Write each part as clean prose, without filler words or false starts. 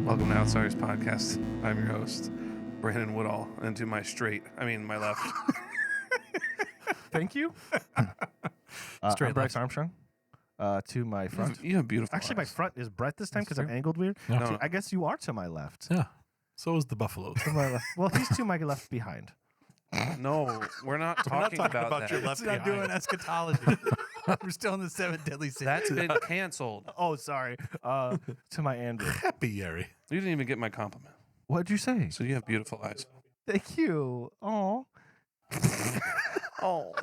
Welcome to Outsiders Podcast. I'm your host, Branden Woodall, and to my my left. Thank you. I'm Bryce Armstrong. To my front. You have beautiful Actually, eyes. my front is Brett this time because I'm angled weird. Yeah. No. I guess you are to my left. Yeah. So is the buffalo. To my left. Well, he's to my left behind. No, we're not talking about that. your left Not doing eschatology. We're still in the 7 deadly sins. That's been canceled. Oh, sorry. To my Andrew. Happy Yeri. You didn't even get my compliment. What'd you say? So you have beautiful eyes. Thank you. Oh. Oh.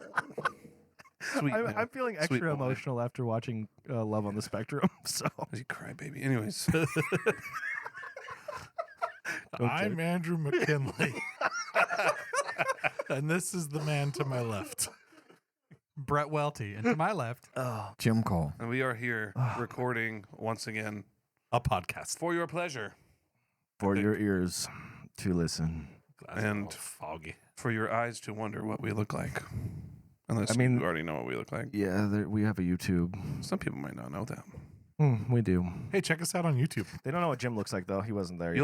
Sweet man. I'm feeling Sweet extra boy. emotional after watching Love on the Spectrum. So You cry, baby. Anyways, I'm Andrew McKinley. And this is the man to my left. Brett Welty. And to my left, Jim Cole. and we are here recording once again A podcast. for your pleasure, for your ears to listen. And- foggy. for your eyes to wonder what we look like. Unless I mean- you already know what we look like. Yeah, we have a YouTube. Some people might not know that. We do. Hey, check us out on YouTube. They don't know what Jim looks like though. He wasn't there yet.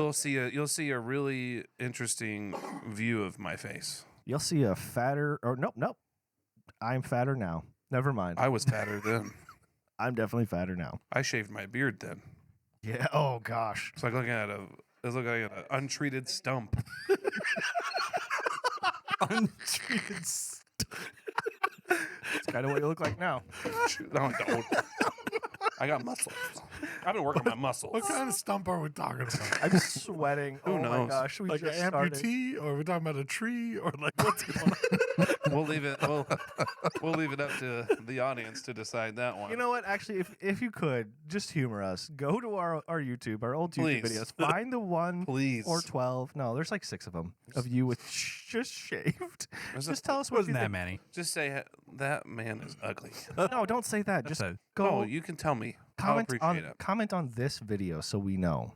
You'll see a really interesting view of my face. You'll see a fatter, or nope. I'm fatter now. Never mind. I was fatter then. I'm definitely fatter now. I shaved my beard then. Yeah. Oh gosh. It's like looking at an untreated stump. untreated. It's kind of what you look like now. No, I don't. I got muscles. I've been working my muscles. What kind of stump are we talking about? I'm sweating. Who oh my knows? gosh. We Like an just started. amputee, or are we talking about a tree, or like what's going on? We'll leave it up to the audience to decide that one. You know what? Actually, if you could just humor us, go to our YouTube, our old YouTube Please. videos. Find the one Please. or 12. No, there's like 6 of them of you with just shaved. Just tell us what you Wasn't that think. many. Just say that man is ugly. No, don't say that. Just That's go. Oh, you can tell me. I'll comment appreciate on it. comment on this video so we know,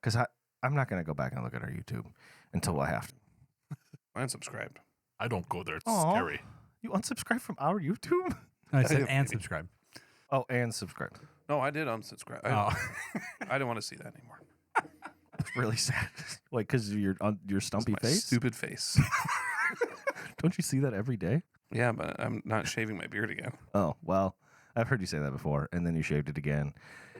because I'm not gonna go back and look at our YouTube until I have to. Unsubscribed. I don't go there. It's Aw. scary. You unsubscribe from our YouTube? I said and subscribe. Oh, and subscribe. No, I did unsubscribe. Oh. I didn't want to see that anymore. It's really sad. Like, because of your stumpy My face. stupid face. Don't you see that every day? Yeah, but I'm not shaving my beard again. Oh well, I've heard you say that before, and then you shaved it again,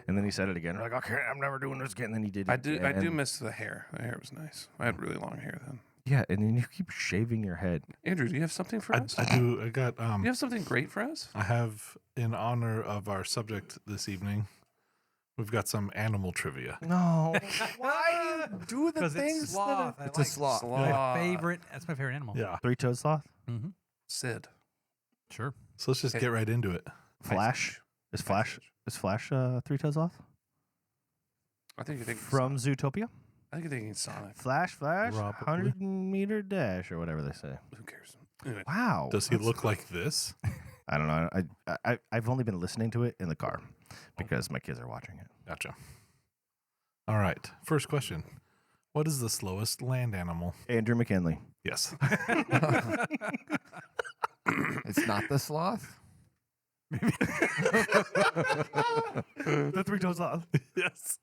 and then you said it again. You're like, okay, I'm never doing this again. And then you did. It I do again. miss the hair. The hair was nice. I had really long hair then. Yeah, and then you keep shaving your head. Andrew, do you have something for us? I do. I got. You have something great for us? I have, in honor of our subject this evening, we've got some animal trivia. No, why do you do the Because things? it's sloth. It's a sloth. That's my favorite animal. Yeah. Three-toed sloth. Mm-hmm. Sid. Sure. So let's just get right into it. Flash is Flash three-toed sloth I think you're thinking from Zootopia. I think you're thinking Sonic. Flash, Probably. 100-meter dash or whatever they say. Who cares? Anyway, Wow. Does he look like this? I don't know. I've only been listening to it in the car because my kids are watching it. Gotcha. All right. First question. What is the slowest land animal? Andrew McKinley. Yes. It's not the sloth. The three-toed sloth. Yes,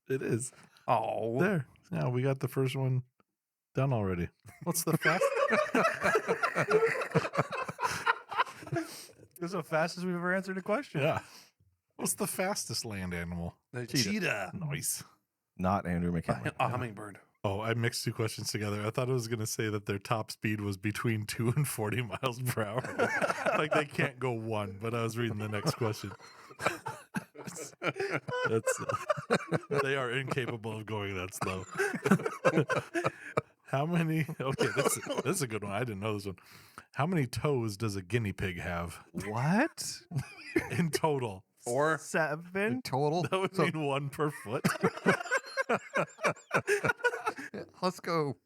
it is. oh, There. Yeah, we got the first one done already. What's the fast? This is the fastest we've ever answered a question. Yeah. What's the fastest land animal? the Cheetah. cheetah. Nice. Not Andrew McKinley. A hummingbird. Oh, I mixed two questions together. I thought I was going to say that their top speed was between 2 and 40 miles per hour. Like they can't go 1, but I was reading the next question. That's they are incapable of going that slow. How many? Okay, this is a good one. I didn't know this one. How many toes does a guinea pig have What? in total? Or 7? Total. That would mean 1 per foot. Let's go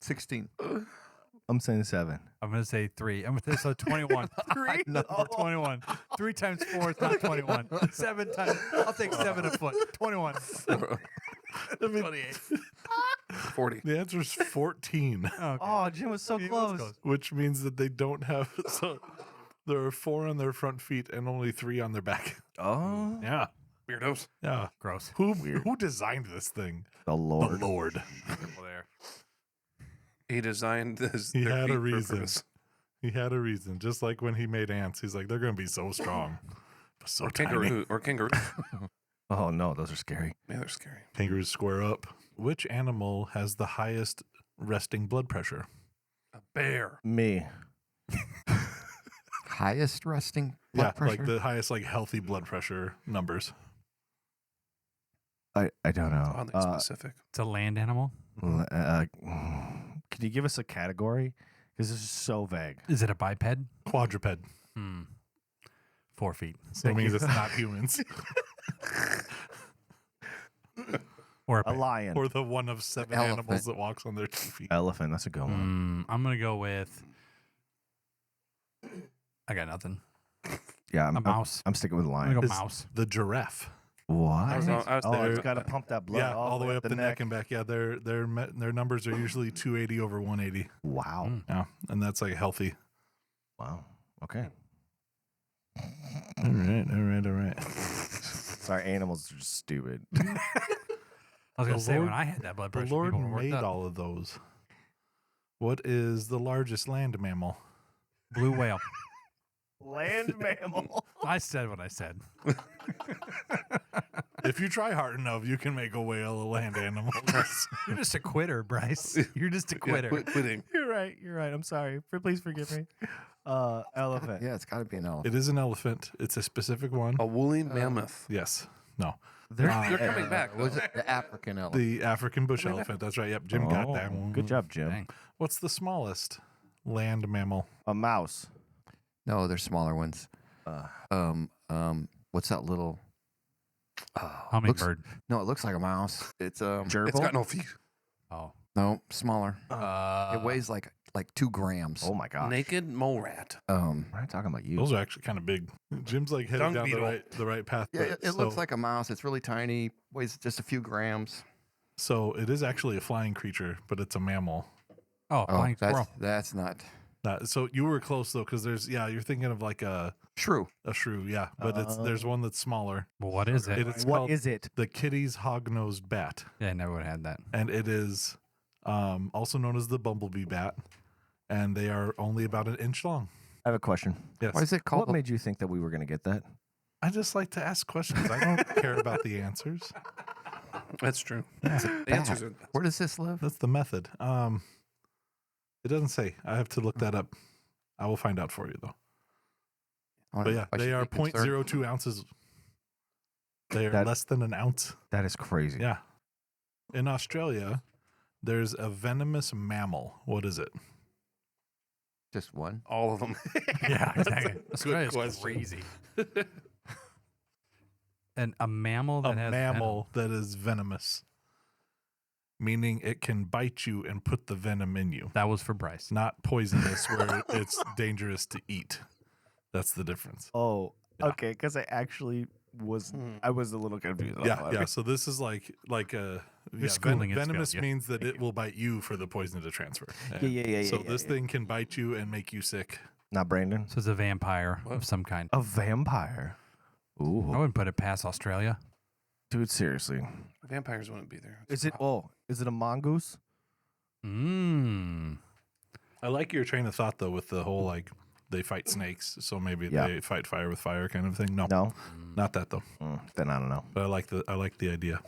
16. I'm saying 7. I'm going to say 3. I'm going to say 21. 3? Or 21. 3 times 4 is not 21. 7 times. I'll take 7 a foot. 21. I mean, 28. 40. the answer is 14, Okay. Oh, Jim was so He was close. close. which means that they don't have. So there are 4 on their front feet and only 3 on their back. Oh. Yeah. Weirdos. Yeah. Gross. Who designed this thing? The Lord. The Lord. People there. He designed this. He their had feet a for reason. purpose. He had a reason. Just like when he made ants, he's like, they're going to be so strong. But so Or tiny. kangaroo. Or kangaroo. Oh no, those are scary. Yeah, they're scary. Kangaroos square up. Which animal has the highest resting blood pressure? A bear. Me. Highest resting blood pressure? like the highest like healthy blood pressure numbers. I don't know. Oddly specific. It's a land animal. Can you give us a category? Because this is so vague. Is it a biped? Quadruped. 4 feet. So it means it's not humans. Or a A lion. Or the one of 7 Elephant. animals that walks on their 2 feet. Elephant. That's a good one. I'm gonna go with. I got nothing. Yeah, A mouse. I'm sticking with I'm lion. gonna go Is- mouse. The giraffe. What? I was Oh, there. it's got to pump that blood. Yeah, all the way up the neck and back. Yeah, their numbers are usually 280 over 180. Wow. Yeah, and that's like healthy. Wow. Okay. All right. Sorry, animals are just stupid. I was gonna The say Lord- when I had that blood The pressure, Lord people were worked made up. all of those. What is the largest land mammal? Blue whale. Land mammal. I said what I said. If you try hard enough, you can make a whale a land animal. You're just a quitter, Bryce. You're just a Yeah, quitter. quitting. You're right. You're right. I'm sorry. Please forgive me. Elephant. Yeah, it's got to be an elephant. It is an elephant. It's a specific one. A woolly mammoth. Yes. No. They're coming back. Was though. it the African elephant? The African bush elephant. That's right. Yep. Jim got that one. Good job, Jim. Dang. What's the smallest land mammal? A mouse. No, they're smaller ones. What's that little? Hummingbird. No, it looks like a mouse. It's Gerbil. It's got no feet. Oh. no smaller. Uh, It weighs like 2 grams. Oh my gosh. Naked mole rat. We're not talking about you. Those are actually kind of big. Jim's like heading Dung down beetle. the right path. Yeah, but- it looks like a mouse. It's really tiny. Weighs just a few grams. So it is actually a flying creature, but it's a mammal. Oh, flying squirrel. that's not So you were close though, because you're thinking of like a shrew. shrew, yeah, but there's one that's smaller. Well, what is it? It's What called is it? the Kitty's hog-nosed bat, Yeah, I never would have had that. and it is also known as the bumblebee bat, and they are only about an inch long. I have a question. Yes, Why is it called? What made you think that we were going to get that? I just like to ask questions. I don't care about the answers. That's true. the The answers are. Where does this live? That's the method. It doesn't say. I have to look that up. I will find out for you though. But yeah, they are 0.02 ounces. They are That- less than an ounce. That is crazy. Yeah. In Australia, there's a venomous mammal. What is it? Just one. All of them. Yeah, exactly. Good Australia's question. crazy. And a mammal that A has mammal that is venomous, meaning it can bite you and put the venom in you. venom. That was for Bryce. Not poisonous, where it's dangerous to eat. That's the difference. Oh, Yeah. okay. Because I actually was, I was a little confused. on Yeah, that. yeah. So this is like a schooling in venomous skill, yeah. means that it will bite you for the poison to transfer. Yeah. So yeah, this yeah. thing can bite you and make you sick. Not Brandon. So it's a vampire of some kind. A vampire. I Ooh, wouldn't put it past Australia. dude, seriously. Vampires wouldn't be there. Is it? Oh, is it a mongoose? Mmm. I like your train of thought though, with the whole like they fight snakes, so maybe Yeah. they fight fire with fire kind of thing. No, No. not that though. Then I don't know. But I like the idea.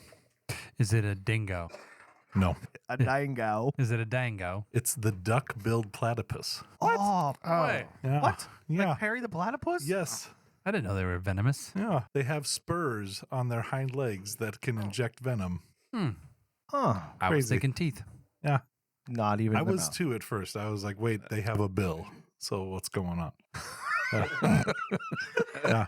Is it a dingo? No, A dingo. Is it a dango? it's the duck-billed platypus. What? Oh, Yeah. What? Yeah. Like Harry the Platypus? Yes. I didn't know they were venomous. Yeah. They have spurs on their hind legs that can inject venom. Hmm. Huh. I was Crazy. thinking teeth. Yeah. Not even. I the was mouth. too at first. I was like, wait, they have a bill. So what's going on? Yeah.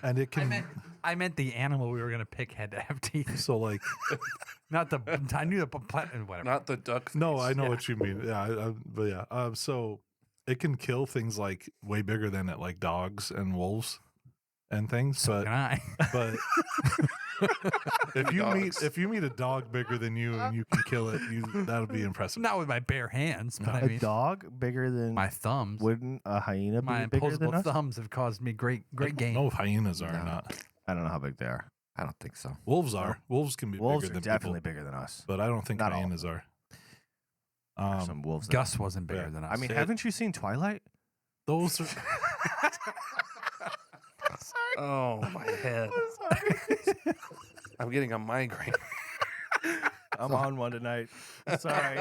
And it can. I meant the animal we were gonna pick had to have teeth. So like, Not the. I knew the whatever. Not the duck. no, I know Yeah. what you mean. Yeah, but yeah. So it can kill things like way bigger than it, like dogs and wolves and things. So can I? But Dogs. if you meet a dog bigger than you and you can kill it, that'll be impressive. Not with my bare hands, but I A mean, dog bigger than. my thumbs. Wouldn't a hyena be My bigger than opposable us? thumbs have caused me great I don't gain. know if hyenas are or No. not. I don't know how big they are. I don't think so. Wolves are. Wolves can be Wolves bigger are than definitely people, bigger than us. but I don't think Not all of hyenas are. There's some wolves. Gus wasn't bigger yeah. than us. I mean, It- haven't you seen Twilight? Those are. Oh my head! I'm getting a migraine. I'm on one tonight. Sorry.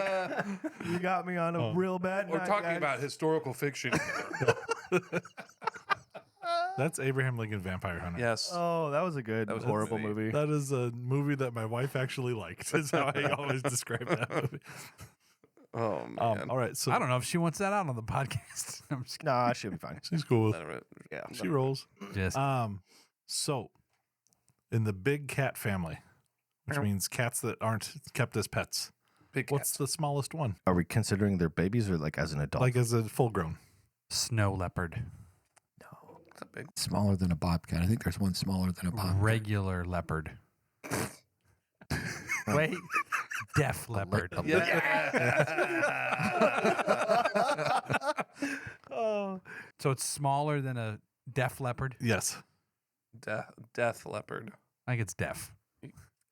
You got me on a real bad We're night, talking guys. about historical fiction. That's Abraham Lincoln Vampire Hunter. Yes. Oh, that was a good, That was a horrible movie. movie. That is a movie that my wife actually liked. Is how I always describe that movie. Oh man. All right, so I don't know if she wants that out on the podcast. I'm just Nah, she'll be fine. she's cool with. Yeah. She rolls. just So in the big cat family, which means cats that aren't kept as pets, Big what's cats. the smallest one? Are we considering their babies or like as an adult? Like as a full grown? snow leopard, Is that big? Smaller than a bobcat. I think there's one smaller than a bobcat. regular leopard. Wait, deaf leopard. Oh. So it's smaller than a deaf leopard. Yes. Death leopard. I think it's deaf.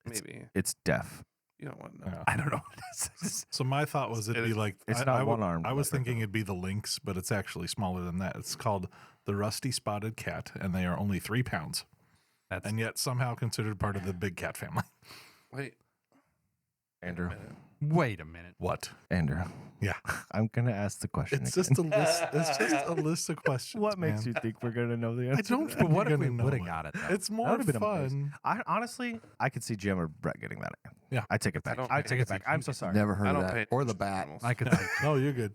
Maybe. It's deaf. You don't want to know. Yeah. I don't know what it is. So my thought was it'd be like It's I not one-armed I was leopard, thinking it'd be the lynx, but it's actually smaller than that. It's called the rusty spotted cat, and they are only 3 pounds, That's and yet somehow considered part of the big cat family. Wait. Andrew. wait a minute. What? Andrew. Yeah. I'm going to ask the question. It's again. just a list. It's just a list of questions. What makes man. you think we're going to know the I answer? don't. to think But what you're if we gonna know would have it. got it? Though? It's more would've been fun. amazing. Honestly, I could see Jim or Brett getting that. Yeah. I take it back. don't I pay take it back. I'm so sorry. Never heard I of don't pay that. Or the attention to bat. animals. I could think. No, you're good.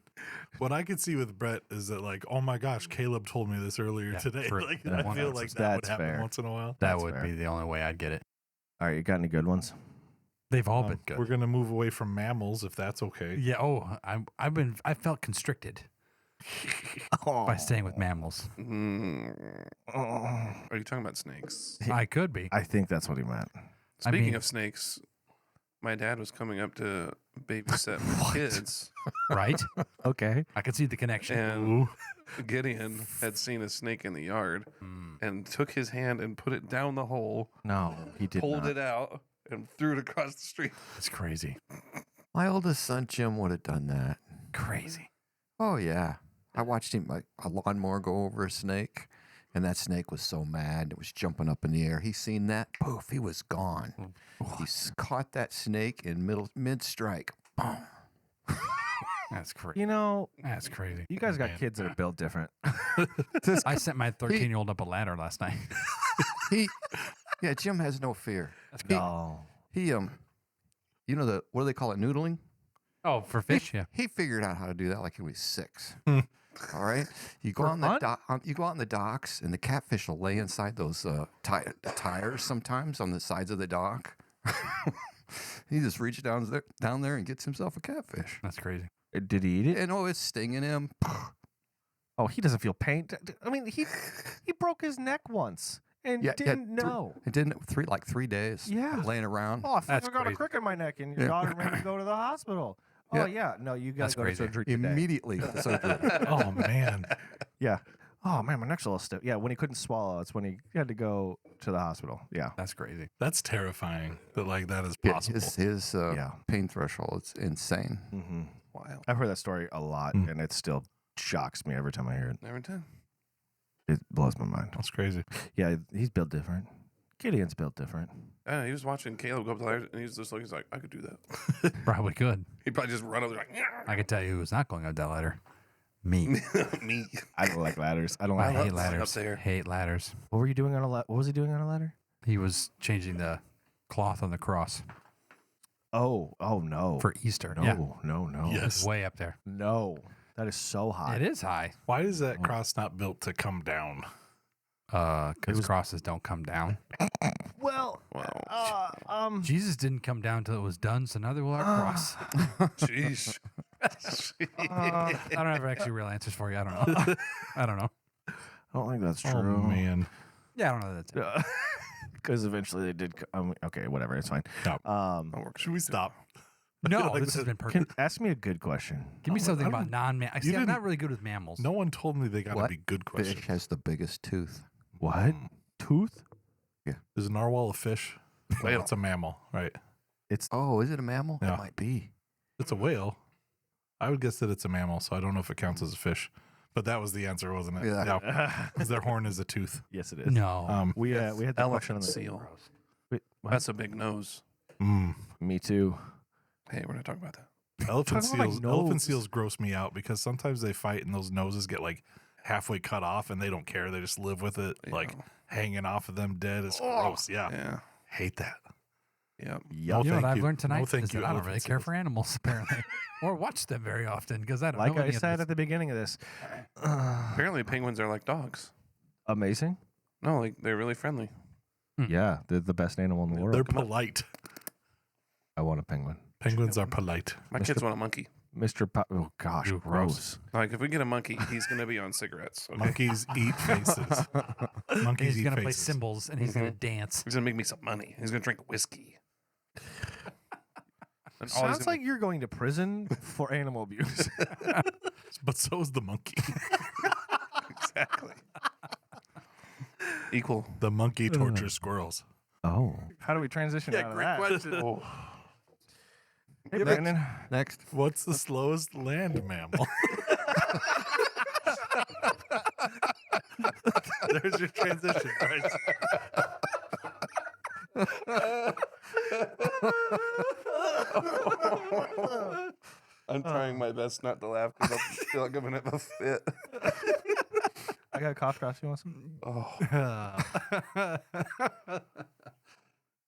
What I could see with Brett is that, like, oh my gosh, Caleb told me this earlier Yeah, today. true. Like, Yeah, I feel like that would that's happen fair. once in a while. That That's would fair. be the only way I'd get it. All right, you got any good ones? They've all been good. We're gonna move away from mammals if that's okay. Yeah. Oh, I felt constricted by staying with mammals. Are you talking about snakes? I could be. I think that's what he meant. Speaking mean- of snakes, my dad was coming up to babysit my kids, Right? Okay. I could see the connection. and Gideon had seen a snake in the yard and took his hand and put it down the hole, No, he did pulled not. it out, and threw it across the street. It's crazy. My oldest son, Jim, would have done that. Crazy. Oh, yeah. I watched him like a lawnmower go over a snake, and that snake was so mad. It was jumping up in the air. He seen that. Poof, he was gone. He caught that snake in mid-strike. Boom. That's crazy. You know, That's crazy. you guys got Man. kids that are built different. I sent my 13-year-old up a ladder last night. Yeah, Jim has no fear. No. He you know what do they call it? Noodling. Oh, for fish, yeah. He figured out how to do that like he was 6. All right, you go For on the fun? you go out in the docks, and the catfish will lay inside those tires sometimes on the sides of the dock. He just reaches down there and gets himself a catfish. That's crazy. Did he eat it? And it's stinging him. Oh, he doesn't feel pain. I mean, he broke his neck once and didn't know. It didn't 3 days. Yeah. laying around. Oh, I That's got a crazy. crick in my neck, and your Yeah. daughter made me go to the hospital. Oh yeah, no, you got That's to go crazy. to surgery today. Immediately to surgery. Oh man. Yeah. Oh man, my neck's a little stiff. Yeah, when he couldn't swallow, that's when he had to go to the hospital. Yeah. That's crazy. That's terrifying that like that is Yeah, possible. his Yeah. pain threshold is insane. Mm-hmm. Wild. I've heard that story a lot, Mm. and it still shocks me every time I hear it. Never did. It blows my mind. That's crazy. Yeah, he's built different. Gideon's built different. He was watching Caleb go up the ladder, and he's just like, I could do that. Probably could. He'd probably just run over there like, I could tell you who's not going up that ladder. Me. me. I don't like ladders. I don't I like. love hate going ladders. up there. Hate ladders. What were you doing on a ladder? What was he doing on a ladder? He was changing the cloth on the cross Oh no. for Easter. no, Yeah. no. Yes. It's way up there. No. That is so high. It is high. Why is that cross not built to come down? Because crosses don't come down. Well, Wow. Jesus didn't come down till it was done, so neither will our cross. Jeez. I don't have actually real answers for you. I don't know. I don't know. I don't think that's true. Oh man. Yeah, I don't know that. Because eventually they did. Okay, whatever. It's fine. No. Should we stop? No, Like this has that- been perfect. Ask me a good question. Give me something I about don't- non-mammals. you See, I'm didn't- not really good with mammals. No one told me they got to What be good Fish questions. has the biggest tooth. What? Tooth? you. Is a narwhal a fish? Whale. It's a mammal, right? Oh, is it a mammal? Yeah. It might be. It's a whale. I would guess that it's a mammal, so I don't know if it counts as a fish. But that was the answer, wasn't it? Yeah. Because their horn is a tooth. Yes, it is. No. We had the question on Elephant the seal. Wait, what? That's a big nose. Me too. Hey, we're not talking about that. Elephant Talking about seals. my Elephant nose. seals gross me out because sometimes they fight and those noses get like halfway cut off and they don't care. They just live with it, like hanging off of them dead. It's gross. Yeah. Yeah. Hate that. Yeah. No, You know what thank I've you. learned tonight No, thank is you, that I don't elephant really care seals. for animals, apparently, or watch them very often because I don't Like know I any of said this. at the beginning of this. Apparently, penguins are like dogs. Amazing. No, like they're really friendly. Yeah, they're the best animal in the world. They're polite. I want a penguin. Penguins are polite. My kids want a monkey. Mr. Oh gosh, Ew, gross. Like if we get a monkey, he's gonna be on cigarettes. Okay? Monkeys eat faces. Monkeys He's eat gonna play faces. cymbals and he's gonna dance. He's gonna make me some money. He's gonna drink whiskey. And all he's Sounds gonna like you're going to prison for animal abuse. But so is the monkey. exactly equal. The monkey tortures squirrels. Oh. How do we transition out of that? question. Oh. Hey, Branden. Next. What's the slowest land mammal? There's your transition, Bryce. I'm trying my best not to laugh because I feel like I'm gonna have a fit. I got a cough drops. You want some?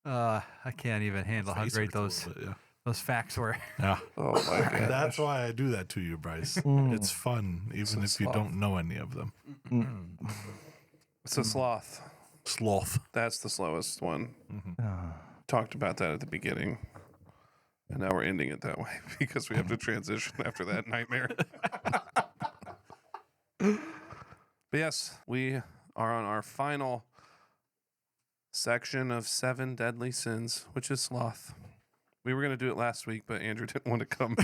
Oh, I can't even handle how Face great hurts a those little bit, those facts were. yeah. oh my god. That's why I do that to you, Bryce. It's fun, even if you sloth. don't know any of them. It's a sloth. Sloth. That's the slowest one. Ah. Talked about that at the beginning. And now we're ending it that way because we have to transition after that nightmare. But yes, we are on our final section of 7 deadly sins, which is sloth. We were going to do it last week, but Andrew didn't want to come.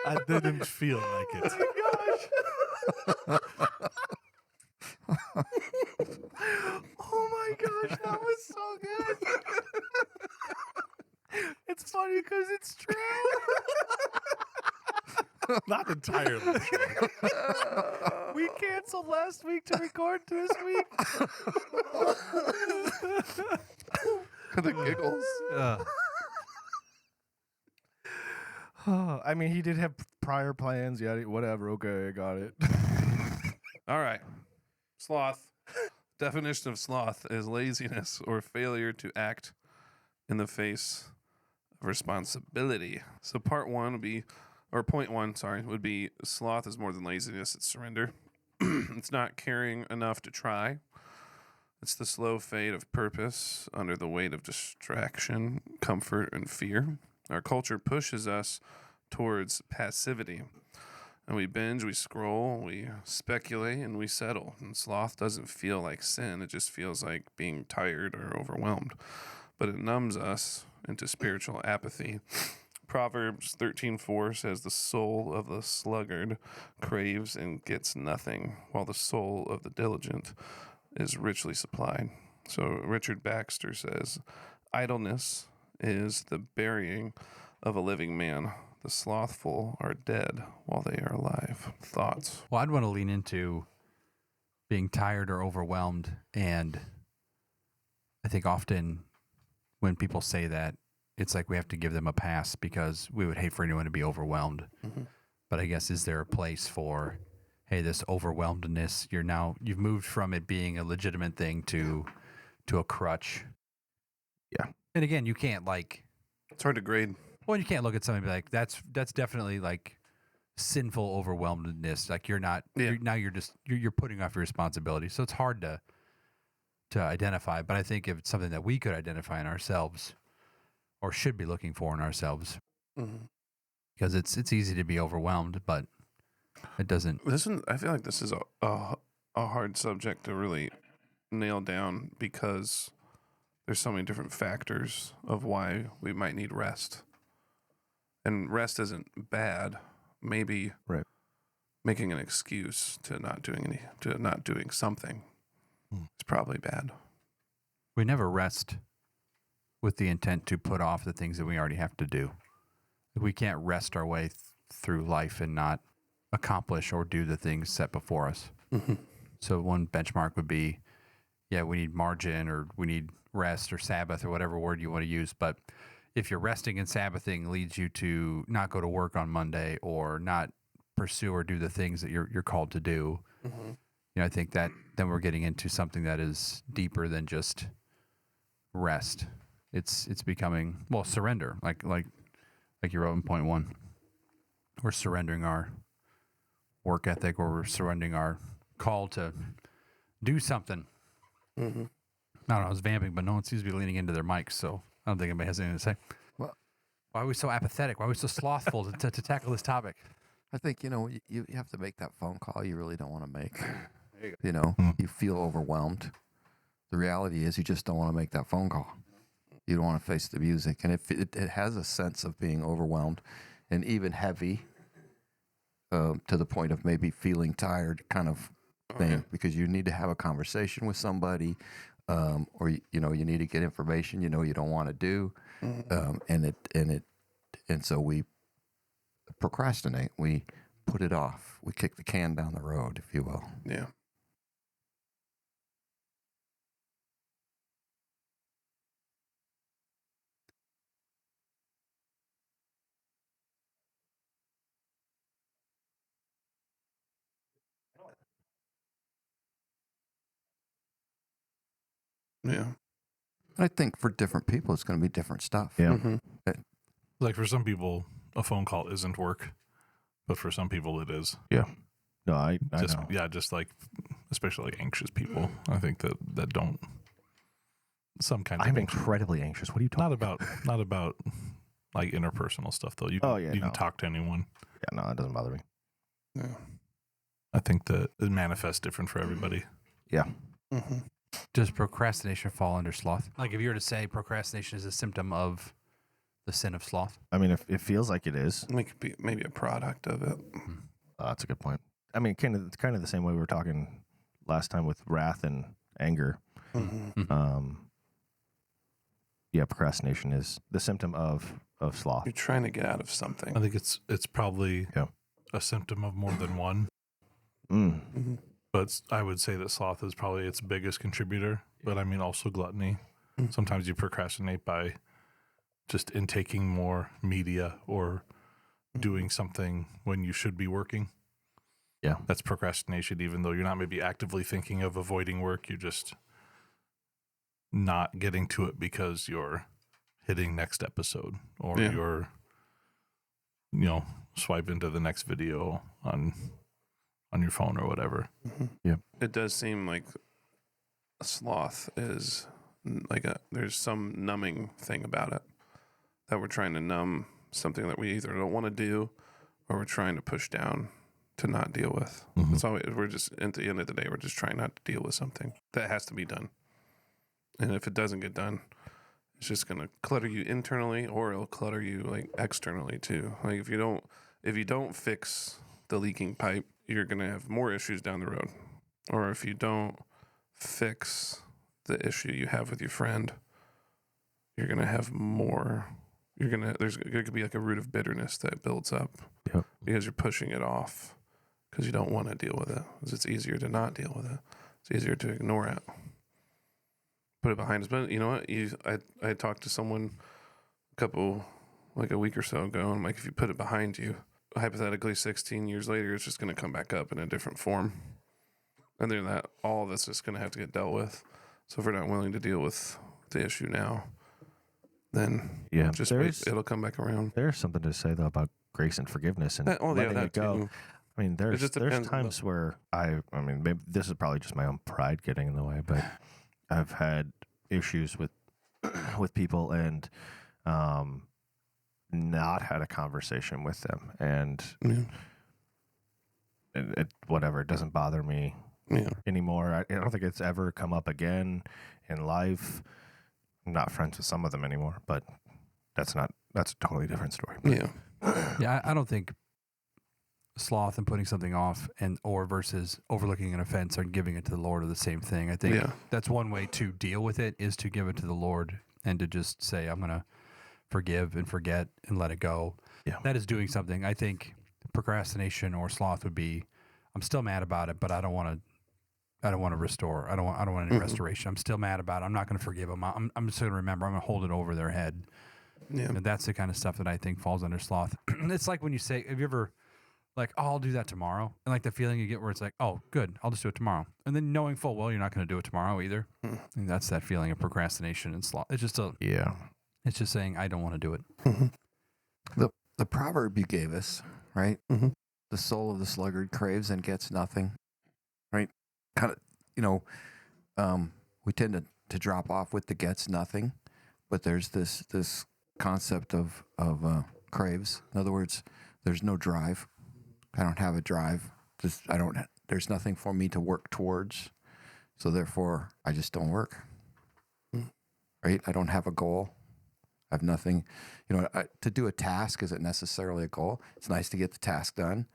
I didn't feel like it. Oh my gosh, that was so good. It's funny because it's true. Not entirely true. We canceled last week to record this week. The giggles. I mean, he did have prior plans. Yeah, whatever. Okay, I got it. All right. Sloth. Definition of sloth is laziness or failure to act in the face of responsibility. So point one, would be sloth is more than laziness, it's surrender. It's not caring enough to try. It's the slow fade of purpose under the weight of distraction, comfort, and fear. Our culture pushes us towards passivity. And we binge, we scroll, we speculate, and we settle. And sloth doesn't feel like sin. It just feels like being tired or overwhelmed. But it numbs us into spiritual apathy. Proverbs 13:4 says, "The soul of the sluggard craves and gets nothing, while the soul of the diligent is richly supplied." So Richard Baxter says, "Idleness is the burying of a living man. The slothful are dead while they are alive." Thoughts? Well, I'd want to lean into being tired or overwhelmed. And I think often when people say that, it's like we have to give them a pass because we would hate for anyone to be overwhelmed. Mm-hmm. But I guess, is there a place for, hey, this overwhelmedness, you've moved from it being a legitimate thing to a crutch. Yeah. And again, you can't It's hard to grade. well, you can't look at something and be like, that's definitely like sinful overwhelmedness. Like you're putting off your responsibility. So it's hard to identify. But I think if it's something that we could identify in ourselves or should be looking for in ourselves, Mm-hmm. because it's easy to be overwhelmed, but it doesn't. I feel like this is a hard subject to really nail down because there's so many different factors of why we might need rest. And rest isn't bad. Maybe Right. making an excuse to not doing something is probably bad. We never rest with the intent to put off the things that we already have to do. We can't rest our way through life and not accomplish or do the things set before us. Mm-hmm. So one benchmark would be, we need margin, or we need rest or Sabbath, or whatever word you want to use. But if your resting and Sabbathing leads you to not go to work on Monday or not pursue or do the things that you're called to do, I think that then we're getting into something that is deeper than just rest. It's becoming, surrender, like you wrote in point 1. We're surrendering our work ethic, or we're surrendering our call to do something. Mm-hmm. I don't know, I was vamping, but no one seems to be leaning into their mics, so I don't think anybody has anything to say. Well, why are we so apathetic? Why are we so slothful to tackle this topic? I think, you have to make that phone call you really don't want to make. There You you feel overwhelmed. The reality is you just don't want to make that phone call. You don't want to face the music. And if it has a sense of being overwhelmed and even heavy, to the point of maybe feeling tired kind of thing, because you need to have a conversation with somebody, or you need to get information you don't want to do, and so we procrastinate. We put it off. We kick the can down the road, if you will. Yeah. Yeah. I think for different people, it's going to be different stuff. Yeah. Mm-hmm. Like for some people, a phone call isn't work, but for some people, it is. Yeah. No, I Just know. yeah, just like especially like anxious people. I think that don't some kind of I'm incredibly anxious. What are you talking not about like interpersonal stuff though. You can talk to anyone. Yeah, no, that doesn't bother me. Yeah. I think that it manifests different for everybody. Yeah. Mm-hmm. Does procrastination fall under sloth? Like if you were to say procrastination is a symptom of the sin of sloth? I mean, if it feels like it is, It could be maybe a product of it. that's a good point. I mean, kind of the same way we were talking last time with wrath and anger. Mm-hmm. Yeah, procrastination is the symptom of sloth. You're trying to get out of something. I think it's probably Yeah. a symptom of more than one. Mm-hmm. But I would say that sloth is probably its biggest contributor. But I mean, also gluttony. Mm-hmm. Sometimes you procrastinate by just intaking more media or doing something when you should be working. Yeah. That's procrastination, even though you're not maybe actively thinking of avoiding work. You're just not getting to it because you're hitting next episode or you're, swiping to the next video on your phone or whatever. Mm-hmm. Yeah. It does seem like a sloth is like there's some numbing thing about it, that we're trying to numb something that we either don't want to do or we're trying to push down to not deal with. Mhm. It's always, we're just, at the end of the day, we're just trying not to deal with something that has to be done. And if it doesn't get done, it's just going to clutter you internally, or it'll clutter you like externally too. Like if you don't fix the leaking pipe, you're going to have more issues down the road. Or if you don't fix the issue you have with your friend, you're going to have more. There could be like a root of bitterness that builds up. Yep. Because you're pushing it off because you don't want to deal with it. Because it's easier to not deal with it. It's easier to ignore it. Put it behind us. But you know what? I talked to someone a week or so ago, and I'm like, if you put it behind you, hypothetically 16 years later, it's just going to come back up in a different form. And then all of that's just going to have to get dealt with. So if we're not willing to deal with the issue now, then just wait, it'll come back around. There's something to say though about grace and forgiveness and letting it go. Too. I mean, there's times where maybe this is probably just my own pride getting in the way, but I've had issues with people and not had a conversation with them, and it doesnn't bother me anymore. I don't think it's ever come up again in life. I'm not friends with some of them anymore, but that's a totally different story. Yeah, I don't think sloth and putting something off or versus overlooking an offense or giving it to the Lord are the same thing. I think that's one way to deal with it, is to give it to the Lord and to just say, I'm going to forgive and forget and let it go. Yeah. That is doing something. I think procrastination or sloth would be, I'm still mad about it, but I don't want to restore. I don't want any restoration. I'm still mad about it. I'm not going to forgive them. I'm just going to remember. I'm going to hold it over their head. Yeah. And that's the kind of stuff that I think falls under sloth. It's like when you say, have you ever like, oh, I'll do that tomorrow? And like the feeling you get where it's like, oh, good, I'll just do it tomorrow. And then knowing full well you're not going to do it tomorrow either. And that's that feeling of procrastination and sloth. It's just it's just saying, I don't want to do it. The proverb you gave us, right? The soul of the sluggard craves and gets nothing, right? Kind of, we tend to drop off with the gets nothing, but there's this concept of craves. In other words, there's no drive. I don't have a drive. There's nothing for me to work towards. So therefore, I just don't work. Right? I don't have a goal. I have nothing. To do a task isn't necessarily a goal. It's nice to get the task done.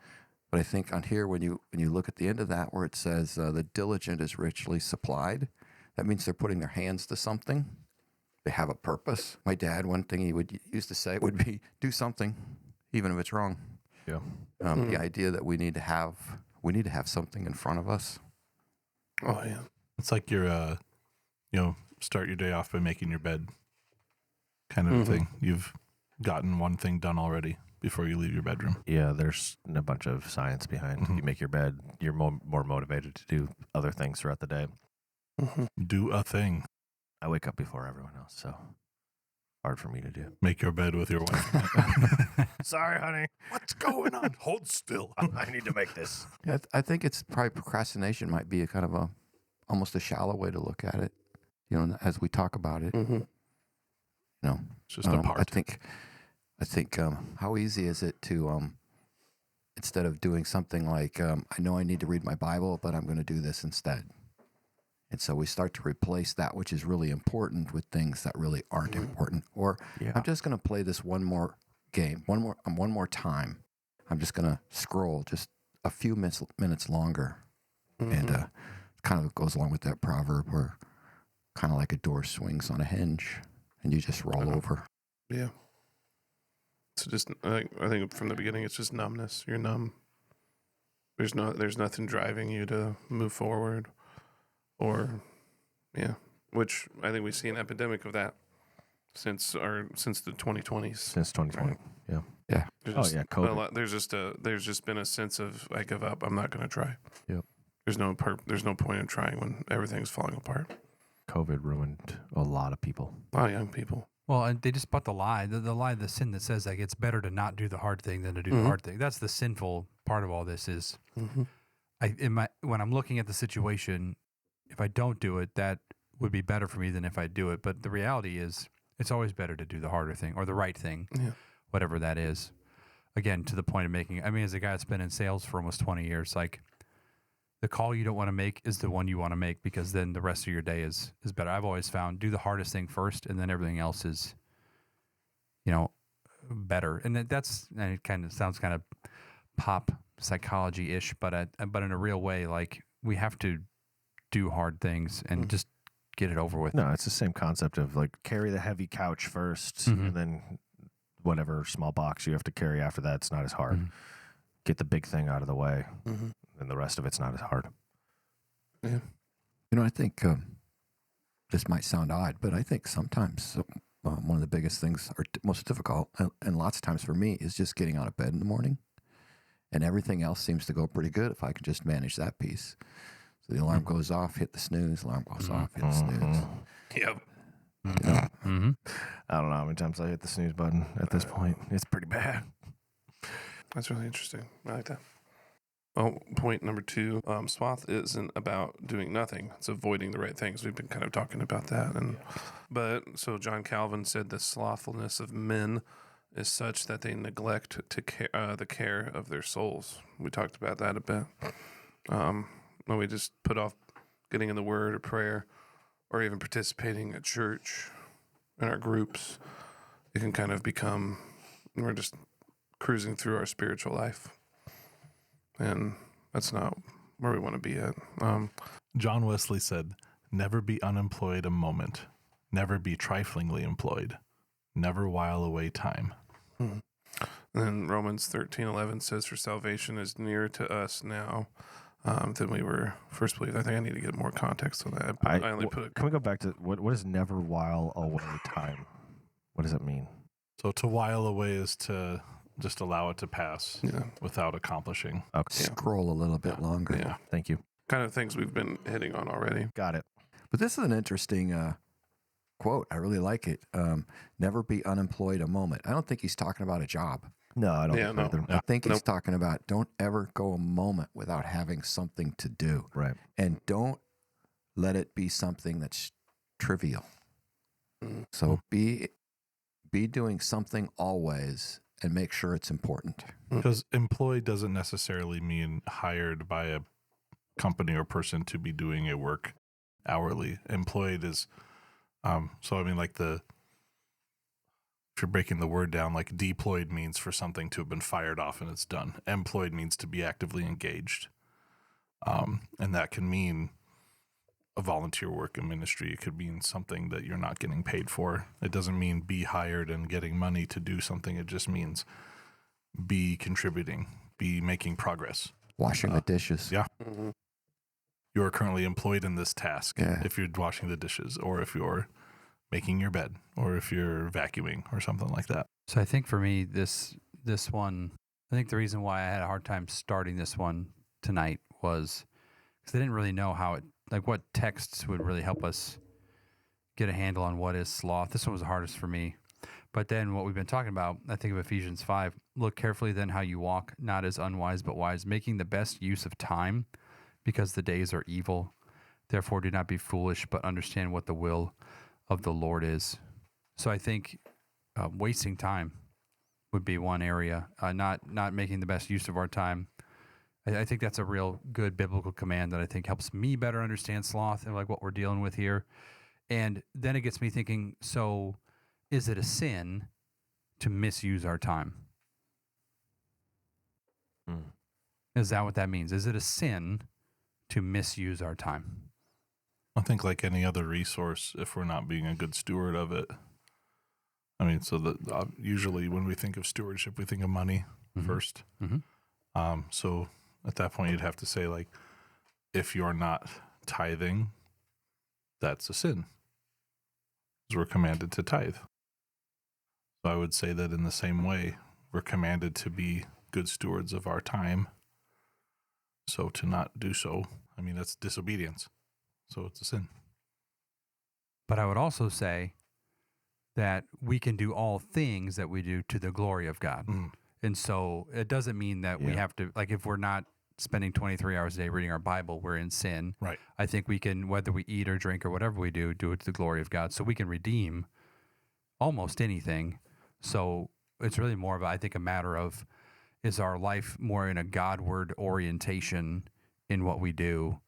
But I think on here, when you look at the end of that, where it says the diligent is richly supplied, that means they're putting their hands to something. They have a purpose. My dad, one thing he used to say would be, do something, even if it's wrong. Yeah. The idea that we need to have something in front of us. Oh yeah. It's like you're, start your day off by making your bed, kind of a thing. You've gotten one thing done already before you leave your bedroom. Yeah, there's a bunch of science behind. You make your bed, you're more motivated to do other things throughout the day. Do a thing. I wake up before everyone else, so hard for me to do. Make your bed with your wife. Sorry, honey. What's going on? Hold still. I need to make this. Yeah, I think it's probably procrastination might be a kind of almost a shallow way to look at it. As we talk about it. It's just a part. I think how easy is it to instead of doing something like I know I need to read my Bible, but I'm going to do this instead. And so we start to replace that which is really important with things that really aren't important. Or I'm just going to play this one more game, one more time. I'm just going to scroll just a few minutes longer. And it kind of goes along with that proverb where kind of like a door swings on a hinge and you just roll over. Yeah. So just, I think from the beginning, it's just numbness. You're numb. There's nothing driving you to move forward. Or, which I think we see an epidemic of that since the 2020s. Since 2020, Yeah. COVID. There's just been a sense of, I give up. I'm not going to try. Yep. There's no point in trying when everything's falling apart. COVID ruined a lot of people. A lot of young people. Well, and they just bought the lie, the sin that says like it's better to not do the hard thing than to do the hard thing. That's the sinful part of all this is, when I'm looking at the situation, if I don't do it, that would be better for me than if I do it. But the reality is, it's always better to do the harder thing or the right thing, whatever that is. Again, to the point of making, as a guy that's been in sales for almost 20 years, like the call you don't want to make is the one you want to make because then the rest of your day is better. I've always found do the hardest thing first and then everything else is, better. And it kind of sounds kind of pop psychology-ish, but in a real way, like we have to do hard things and just get it over with. No, it's the same concept of like carry the heavy couch first and then whatever small box you have to carry after that, it's not as hard. Get the big thing out of the way and the rest of it's not as hard. Yeah. I think this might sound odd, but I think sometimes one of the biggest things or most difficult and lots of times for me is just getting out of bed in the morning, and everything else seems to go pretty good if I can just manage that piece. So the alarm goes off, hit the snooze, alarm goes off, hit the snooze. Yep. I don't know how many times I hit the snooze button at this point. It's pretty bad. That's really interesting. I like that. Well, point number 2, sloth isn't about doing nothing. It's avoiding the right things. We've been kind of talking about that. So John Calvin said the slothfulness of men is such that they neglect the care of their souls. We talked about that a bit. When we just put off getting in the word or prayer or even participating at church in our groups, it can kind of become, we're just cruising through our spiritual life. And that's not where we want to be at. John Wesley said, "Never be unemployed a moment. Never be triflingly employed. Never while away time." And then Romans 13:11 says, "For salvation is nearer to us now than we were first believed." I think I need to get more context on that. I only put it. Can we go back to what is never while away time? What does it mean? So to while away is to just allow it to pass without accomplishing. Okay. Scroll a little bit longer. Yeah. Thank you. Kind of things we've been hitting on already. Got it. But this is an interesting quote. I really like it. Never be unemployed a moment. I don't think he's talking about a job. No, I don't think either. I think he's talking about don't ever go a moment without having something to do. Right. And don't let it be something that's trivial. So be doing something always and make sure it's important. Because employed doesn't necessarily mean hired by a company or person to be doing a work hourly. Employed is, so I mean, like if you're breaking the word down, like deployed means for something to have been fired off and it's done. Employed means to be actively engaged. And that can mean a volunteer work in ministry. It could mean something that you're not getting paid for. It doesn't mean be hired and getting money to do something. It just means be contributing, be making progress. Washing the dishes. Yeah. You are currently employed in this task. Yeah. If you're washing the dishes or if you're making your bed or if you're vacuuming or something like that. So I think for me, this one, I think the reason why I had a hard time starting this one tonight was because I didn't really know how it, like what texts would really help us get a handle on what is sloth. This one was the hardest for me. But then what we've been talking about, I think of Ephesians 5, look carefully then how you walk, not as unwise but wise, making the best use of time because the days are evil. Therefore do not be foolish, but understand what the will of the Lord is. So I think wasting time would be one area, not making the best use of our time. I think that's a real good biblical command that I think helps me better understand sloth and like what we're dealing with here. And then it gets me thinking, so is it a sin to misuse our time? Is that what that means? Is it a sin to misuse our time? I think like any other resource, if we're not being a good steward of it. I mean, so that usually when we think of stewardship, we think of money first. So at that point, you'd have to say like, if you're not tithing, that's a sin. Because we're commanded to tithe. So I would say that in the same way, we're commanded to be good stewards of our time. So to not do so, I mean, that's disobedience. So it's a sin. But I would also say that we can do all things that we do to the glory of God. And so it doesn't mean that we have to, like if we're not spending 23 hours a day reading our Bible, we're in sin. Right. I think we can, whether we eat or drink or whatever we do it to the glory of God. So we can redeem almost anything. So it's really more of, I think, a matter of, is our life more in a Godward orientation in what we do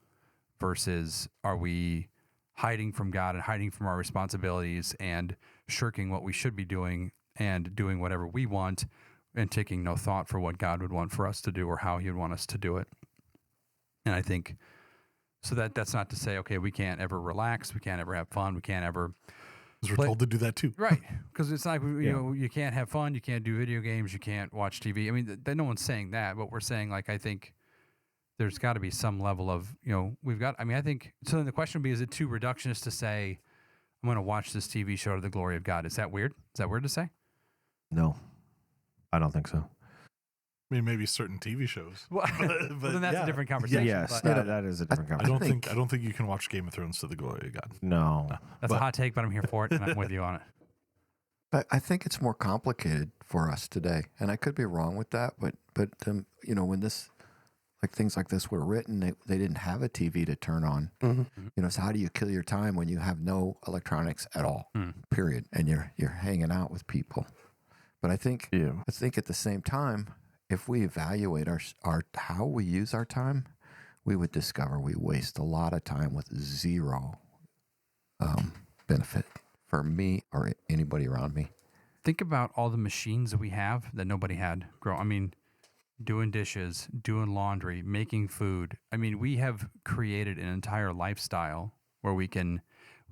versus are we hiding from God and hiding from our responsibilities and shirking what we should be doing and doing whatever we want and taking no thought for what God would want for us to do or how he would want us to do it. And I think, so that's not to say, okay, we can't ever relax, we can't ever have fun, we can't ever... Because we're told to do that too. Right. Because it's like, you know, you can't have fun, you can't do video games, you can't watch TV. I mean, no one's saying that, but we're saying, like, I think there's got to be some level of, you know, I think, so then the question would be, is it too reductionist to say, I'm going to watch this TV show to the glory of God? Is that weird? Is that weird to say? No, I don't think so. I mean, maybe certain TV shows. Well, but then that's a different conversation. Yes, but, that is a different conversation. I don't think you can watch Game of Thrones to the glory of God. No. That's a hot take, but I'm here for it, and I'm with you on it. But I think it's more complicated for us today, and I could be wrong with that. But you know, when things like this were written, they didn't have a TV to turn on. You know, so how do you kill your time when you have no electronics at all? Period, and you're hanging out with people. But I think at the same time, if we evaluate our how we use our time, we would discover we waste a lot of time with zero benefit for me or anybody around me. think about all the machines that we have that nobody had I mean, doing dishes, doing laundry, making food. I mean, we have created an entire lifestyle where we can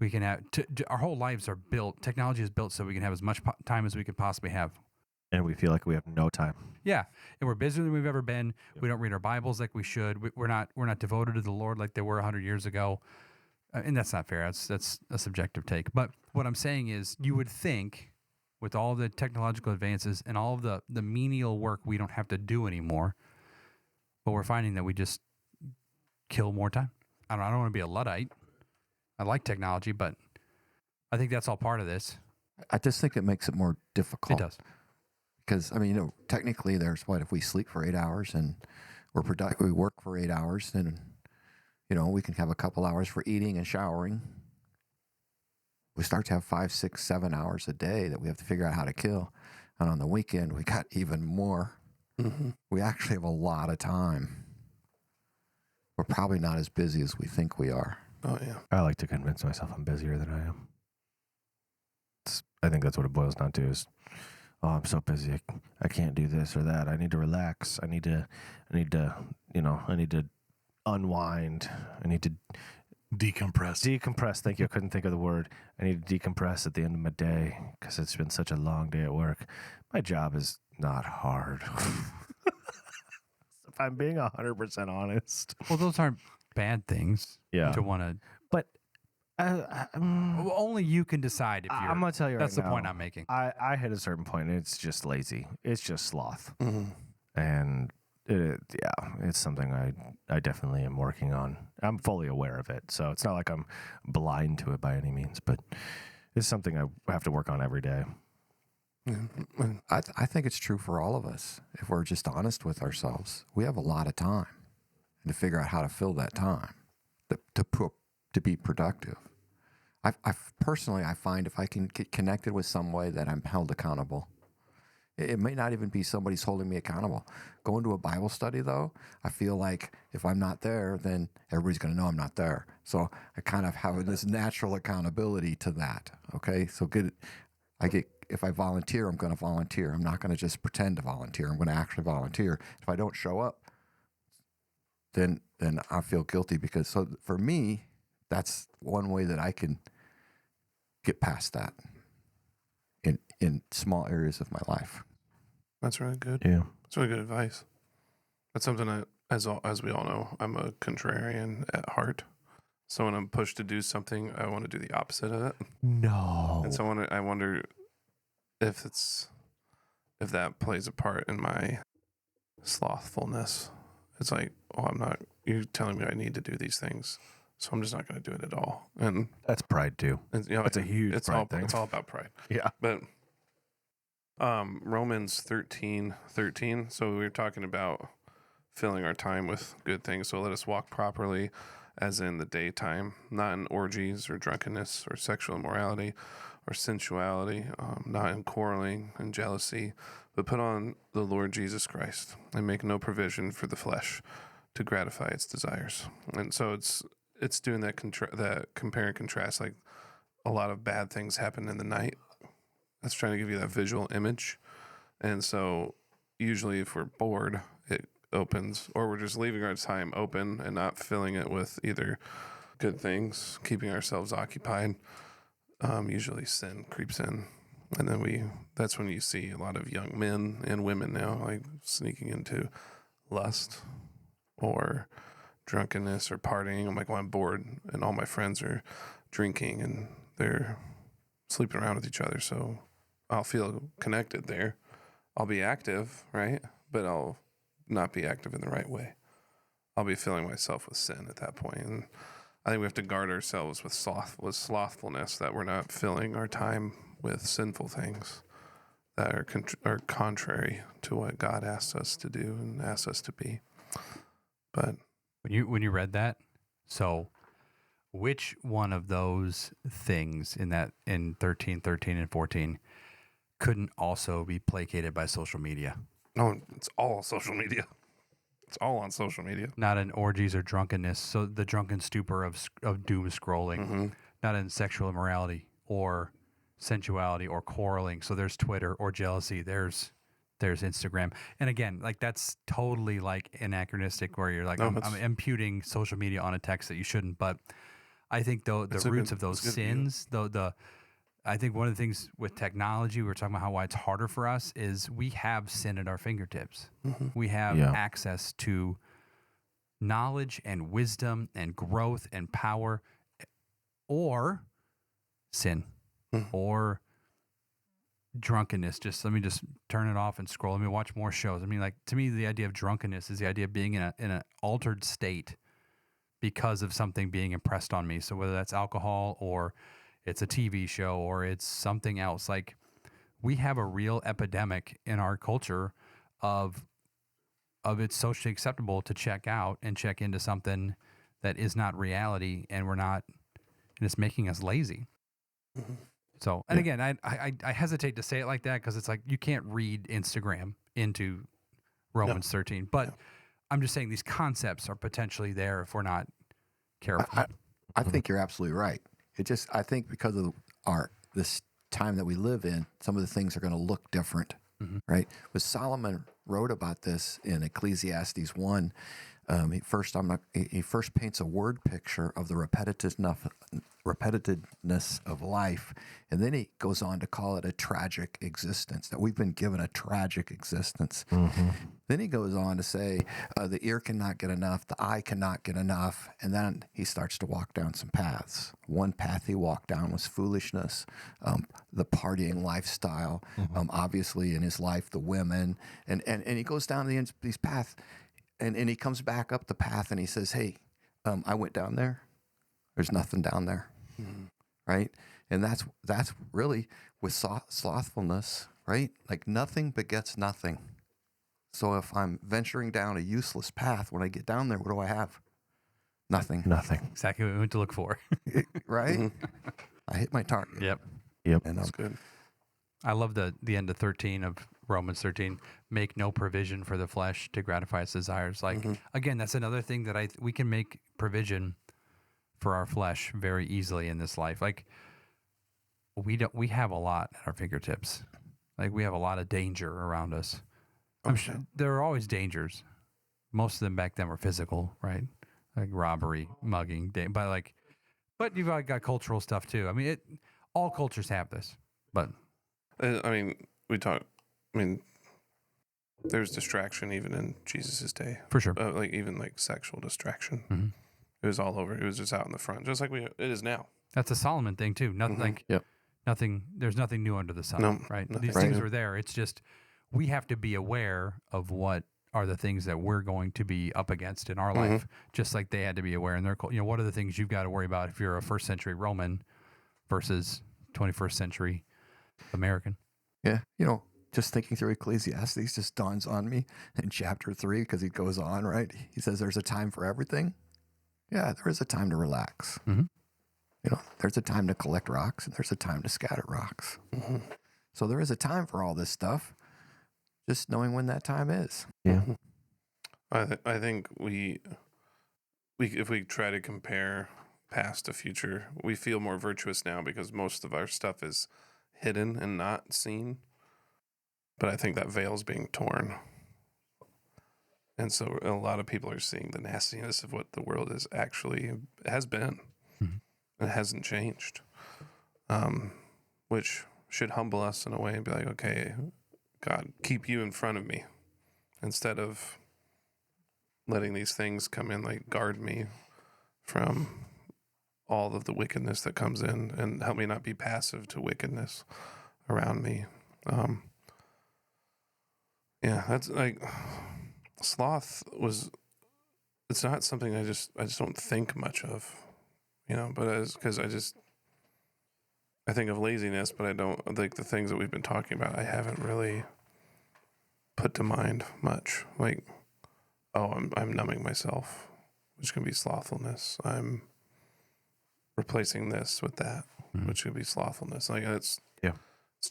have our whole lives are built. Technology is built so we can have as much time as we could possibly have. And we feel like we have no time. Yeah, and we're busier than we've ever been. Yep. We don't read our Bibles like we should. We're not devoted to the Lord like they were 100 years ago. And that's not fair. That's a subjective take. But what I'm saying is, you would think, with all the technological advances and all of the menial work we don't have to do anymore, but we're finding that we just kill more time. I don't want to be a Luddite. I like technology, but I think that's all part of this. I just think it makes it more difficult. It does. Because, I mean, technically there's if we sleep for 8 hours and we work for 8 hours, then, we can have a couple hours for eating and showering. We start to have 5, 6, 7 hours a day that we have to figure out how to kill. And on the weekend, we got even more. Mm-hmm. We actually have a lot of time. We're probably not as busy as we think we are. Oh, yeah. I like to convince myself I'm busier than I am. I think that's what it boils down to is, oh, I'm so busy. I can't do this or that. I need to relax. I need to unwind. I need to decompress. Thank you. I couldn't think of the word. I need to decompress at the end of my day because it's been such a long day at work. My job is not hard. If I'm being 100% honest. Well, those aren't bad things. Yeah. To want to, but only you can decide if you're. I'm gonna tell you. That's right the now, point I'm making. I hit a certain point. And it's just lazy. It's just sloth. Mm-hmm. And it's something I definitely am working on. I'm fully aware of it, so it's not like I'm blind to it by any means, but it's something I have to work on every day. I think it's true for all of us. If we're just honest with ourselves, we have a lot of time, and to figure out how to fill that time to be productive. I personally find if I can get connected with some way that I'm held accountable. It may not even be somebody's holding me accountable. Going to a Bible study, though, I feel like if I'm not there, then everybody's going to know I'm not there. So I kind of have this natural accountability to that. Okay, so if I volunteer, I'm going to volunteer. I'm not going to just pretend to volunteer. I'm going to actually volunteer. If I don't show up, then I feel guilty so for me, that's one way that I can get past that in small areas of my life. That's really good. Yeah. That's really good advice. That's something as we all know, I'm a contrarian at heart. So when I'm pushed to do something, I want to do the opposite of it. No. And so I wonder if that plays a part in my slothfulness. It's like, you're telling me I need to do these things, so I'm just not going to do it at all. And that's pride too. That's a huge pride thing. It's all about pride. Yeah. But Romans 13:13. So we were talking about filling our time with good things. So let us walk properly, as in the daytime, not in orgies or drunkenness or sexual immorality or sensuality, not in quarreling and jealousy, but put on the Lord Jesus Christ and make no provision for the flesh to gratify its desires. And so it's doing that compare and contrast. Like a lot of bad things happen in the night. That's trying to give you that visual image. And so usually if we're bored, it opens, or we're just leaving our time open and not filling it with either good things, keeping ourselves occupied. Usually sin creeps in. And then that's when you see a lot of young men and women now like sneaking into lust or drunkenness or partying. I'm like, well, I'm bored and all my friends are drinking and they're sleeping around with each other. So I'll feel connected there. I'll be active, right? But I'll not be active in the right way. I'll be filling myself with sin at that point. And I think we have to guard ourselves with slothfulness, that we're not filling our time with sinful things that are contrary to what God asks us to do and asks us to be. But when you read that, so which one of those things in 13, 13, and 14 couldn't also be placated by social media? No, it's all social media. It's all on social media. Not in orgies or drunkenness, so the drunken stupor of doom scrolling. Mm-hmm. Not in sexual immorality or sensuality or quarreling. So there's Twitter, or jealousy. There's Instagram. And again, like that's totally like anachronistic where you're like, I'm imputing social media on a text that you shouldn't. But I think though the roots of those sins, I think one of the things with technology, we were talking about why it's harder for us is we have sin at our fingertips. We have access to knowledge and wisdom and growth and power, or sin, or drunkenness. Let me turn it off and scroll. Let me watch more shows. I mean, like, to me, the idea of drunkenness is the idea of being in an altered state because of something being impressed on me. So whether that's alcohol, or it's a TV show, or it's something else, like we have a real epidemic in our culture of it's socially acceptable to check out and check into something that is not reality, and it's making us lazy. So, and again, I hesitate to say it like that because it's like you can't read Instagram into Romans 13. But I'm just saying these concepts are potentially there if we're not careful. I think you're absolutely right. I think because of this time that we live in, some of the things are going to look different, right? But Solomon wrote about this in Ecclesiastes 1. He first paints a word picture of the repetitiveness of life, and then he goes on to call it a tragic existence, that we've been given a tragic existence. Then he goes on to say the ear cannot get enough, the eye cannot get enough, and then he starts to walk down some paths. One path he walked down was foolishness, the partying lifestyle, obviously in his life, the women, and he goes down these paths. And he comes back up the path and he says, hey, I went down there. There's nothing down there, right? And that's really with slothfulness, right? Like nothing begets nothing. So if I'm venturing down a useless path, when I get down there, what do I have? Nothing. Exactly what we went to look for. Right? I hit my target. Yep. And That's good. I love the end of 13 of Romans 13. Make no provision for the flesh to gratify its desires. Like again, that's another thing that we can make provision for our flesh very easily in this life. Like we have a lot at our fingertips. Like we have a lot of danger around us. I'm sure there are always dangers. Most of them back then were physical, right? Like robbery, mugging, but you've got cultural stuff too. I mean, all cultures have this, but. I mean, there's distraction even in Jesus' day. For sure. Even sexual distraction. It was all over. It was just out in the front, just like it is now. That's a Solomon thing too. Nothing, there's nothing new under the sun, right? These things are there. It's just, we have to be aware of what are the things that we're going to be up against in our life, just like they had to be aware in their, what are the things you've got to worry about if you're a 1st century Roman versus 21st century American. Yeah, just thinking through Ecclesiastes just dawns on me in chapter 3, because he goes on, right? He says there's a time for everything. Yeah, there is a time to relax. There's a time to collect rocks, and there's a time to scatter rocks. So there is a time for all this stuff, just knowing when that time is. Yeah. I think we if we try to compare past to future, we feel more virtuous now because most of our stuff is hidden and not seen. But I think that veil's being torn. And so a lot of people are seeing the nastiness of what the world has been. It hasn't changed. Which should humble us in a way and be like, okay, God, keep you in front of me instead of letting these things come in, guard me from all of the wickedness that comes in, and help me not be passive to wickedness around me. That's sloth it's not something I just don't think much of, but because I think of laziness, but I don't like the things that we've been talking about. I haven't really put to mind much. I'm numbing myself, which can be slothfulness. I'm replacing this with that, which could be slothfulness. It's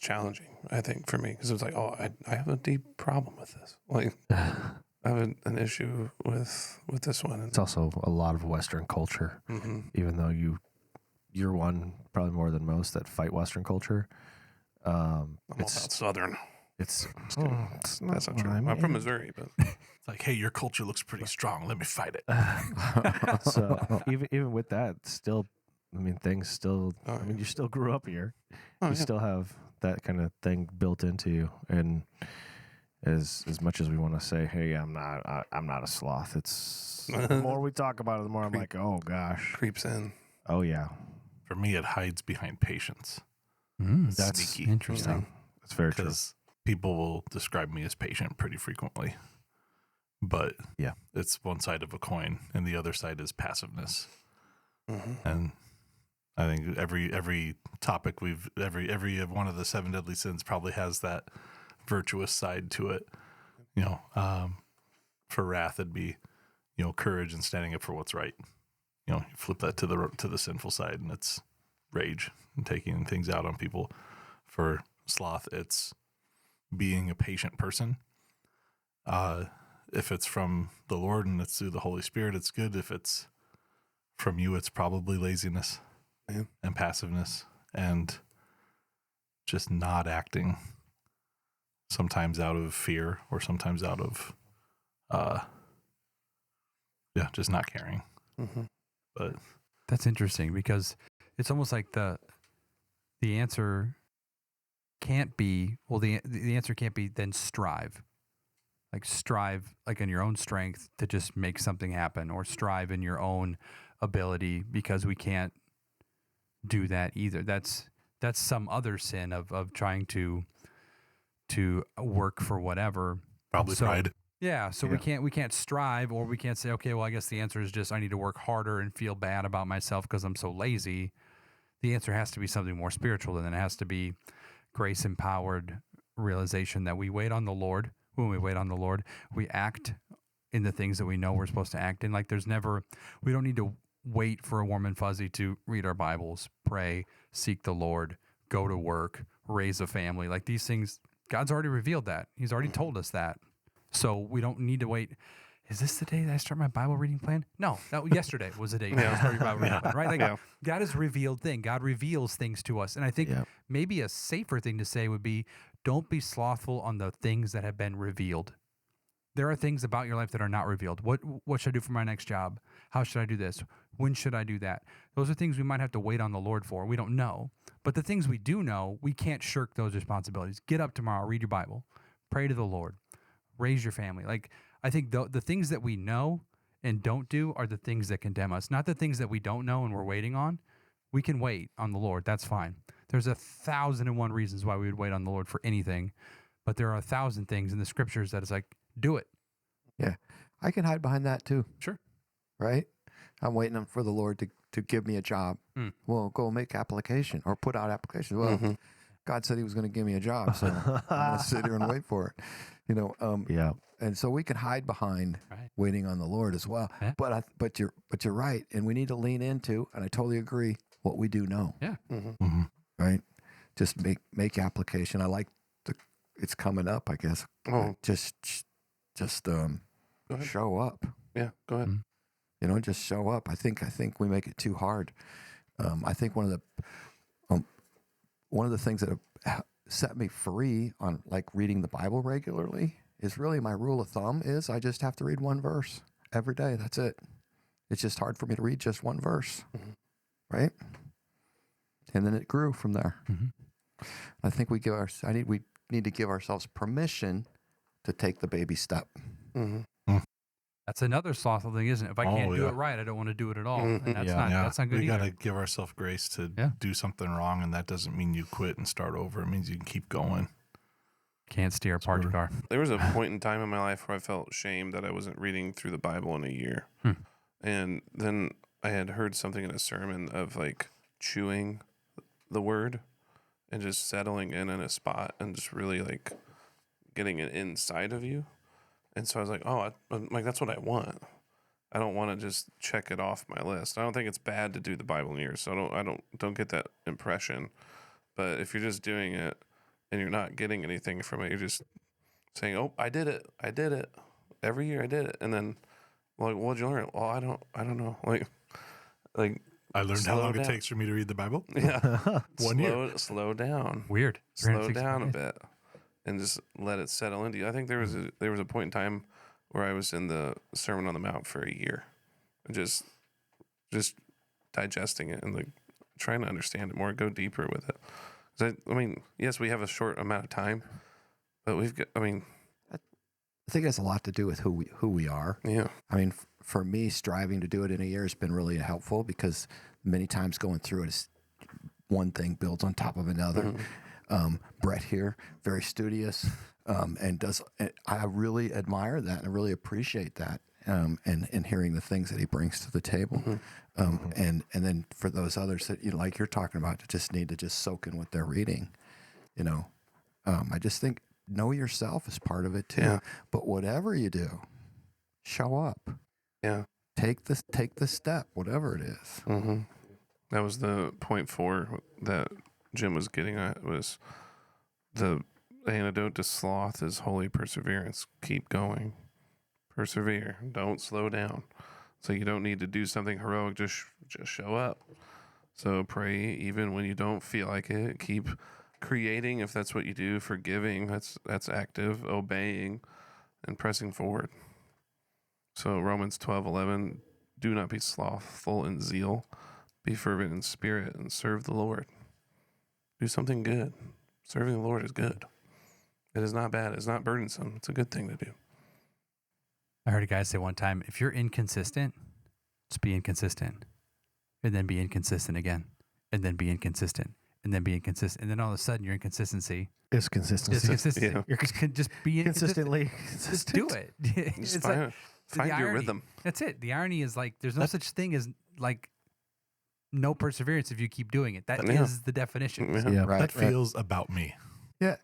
challenging, I think, for me, because it's I have a deep problem with this. I have an issue with this one. It's also a lot of Western culture, even though you you're one probably more than most that fight Western culture. I'm all about Southern. It's Just kidding. it's That's not what true. I I'm from mean. Missouri, but It's like, hey, your culture looks pretty strong. Let me fight it. So even with that, still, I mean, things still. Oh, I mean, you still grew up here. oh, You yeah. still have that kind of thing built into you, and as much as we want to say, hey, I'm not a sloth. It's the more we talk about it, the more I'm like, oh gosh, creeps in. oh yeah, For me, it hides behind patience. that's Sneaky. interesting. That's very true. Because people will describe me as patient pretty frequently. But Yeah. it's one side of a coin, and the other side is passiveness. Mm-hmm. And I think every topic every one of the 7 deadly sins probably has that virtuous side to it. For wrath, it'd be, courage and standing up for what's right. You flip that to the sinful side, and it's rage and taking things out on people. For sloth, it's being a patient person. If it's from the Lord and it's through the Holy Spirit, it's good. If it's from you, it's probably laziness and passiveness and just not acting, sometimes out of fear or sometimes out of, just not caring. Mm-hmm. But That's interesting because it's almost like the answer can't be, well, the answer can't be then strive. Like strive like in your own strength to just make something happen, or strive in your own ability, because we can't do that either. That's some other sin of trying to work for whatever. probably So- pride. Yeah, so we can't strive, or we can't say, okay, well, I guess the answer is just I need to work harder and feel bad about myself because I'm so lazy. The answer has to be something more spiritual than that. It has to be grace empowered realization that we wait on the Lord. When we wait on the Lord, we act in the things that we know we're supposed to act in. Like we don't need to wait for a warm and fuzzy to read our Bibles, pray, seek the Lord, go to work, raise a family. Like these things, God's already revealed that. He's already told us that. So we don't need to wait. Is this the day that I start my Bible reading plan? No, yesterday was the day you start your Bible reading plan, right? Like God has revealed things. God reveals things to us. And I think maybe a safer thing to say would be, don't be slothful on the things that have been revealed. There are things about your life that are not revealed. What should I do for my next job? How should I do this? When should I do that? Those are things we might have to wait on the Lord for. We don't know. But the things we do know, we can't shirk those responsibilities. Get up tomorrow, read your Bible, pray to the Lord, raise your family. Like, I think the things that we know and don't do are the things that condemn us, not the things that we don't know and we're waiting on. We can wait on the Lord. That's fine. There's 1,001 reasons why we would wait on the Lord for anything, but there are 1,000 things in the scriptures that it's like, do it. Yeah. I can hide behind that too. Sure. Right? I'm waiting for the Lord to give me a job. Well, go make application or put out applications. Well, God said he was going to give me a job, so I'm going to sit here and wait for it. And so we can hide behind waiting on the Lord as well. Yeah. But you're right, and we need to lean into, and I totally agree, what we do know. Yeah. Mm-hmm. Right? Just make application. I like it's coming up, I guess. Oh. Just show up. Yeah, go ahead. Just show up. I think we make it too hard. I think one of the things that have set me free on like reading the Bible regularly is really my rule of thumb is I just have to read one verse every day. That's it. It's just hard for me to read just one verse, right? And then it grew from there. I think we need to give ourselves permission to take the baby step. That's another slothful thing, isn't it? If I can't do it right, I don't want to do it at all. And that's not good We either. got to give ourselves grace to do something wrong, and that doesn't mean you quit and start over. It means you can keep going. Can't steer a parked car. There was a point in time in my life where I felt shame that I wasn't reading through the Bible in a year. And then I had heard something in a sermon of like chewing the word and just settling in a spot and just really like getting it inside of you. And so I was like, I'm like, that's what I want. I don't want to just check it off my list. I don't think it's bad to do the Bible in a year. So I don't get that impression. But if you're just doing it and you're not getting anything from it, you're just saying, "Oh, I did it. Every year I did it." And then, like, what'd you learn? Well, I don't know. Like I learned how Slow long down. it takes for me to read the Bible. Yeah. One year. Slow down. Weird. Slow down a 365 bit and just let it settle into you. I think there was a point in time where I was in the Sermon on the Mount for a year, just digesting it and like trying to understand it more, go deeper with it. 'Cause I mean, yes, we have a short amount of time, but we've got. I mean, I think it has a lot to do with who we are. yeah, I mean, for me, striving to do it in a year has been really helpful because many times going through it is one thing builds on top of another. Brett here, very studious, and does. And I really admire that and I really appreciate that. And hearing the things that he brings to the table, and then for those others that like you're talking about, that just need to just soak in what they're reading, I just think know yourself is part of it too. Yeah. But whatever you do, show up. yeah. Take the step, whatever it is. Mm-hmm. That was the point 4 that Jim was getting at. Was the antidote to sloth is holy perseverance. Keep going. Persevere. Don't slow down. So you don't need to do something heroic. Just show up. So pray even when you don't feel like it. Keep creating if that's what you do. Forgiving. That's active. Obeying and pressing forward. So Romans 12:11. Do not be slothful in zeal. Be fervent in spirit and serve the Lord. Do something good. Serving the Lord is good. It is not bad. It's not burdensome. It's a good thing to do. I heard a guy say one time, if you're inconsistent, just be inconsistent. And then be inconsistent again. And then be inconsistent. And then be inconsistent. And then all of a sudden your inconsistency It's consistency. is consistency. Yeah. You're just be inconsistent. Consistently. Just do it. Just It's find, like, find the your irony- rhythm. That's it. The irony is like there's no such thing as like no perseverance if you keep doing it. That is Yeah. the definition. Yeah. Yeah. Right. That feels about me. Yeah.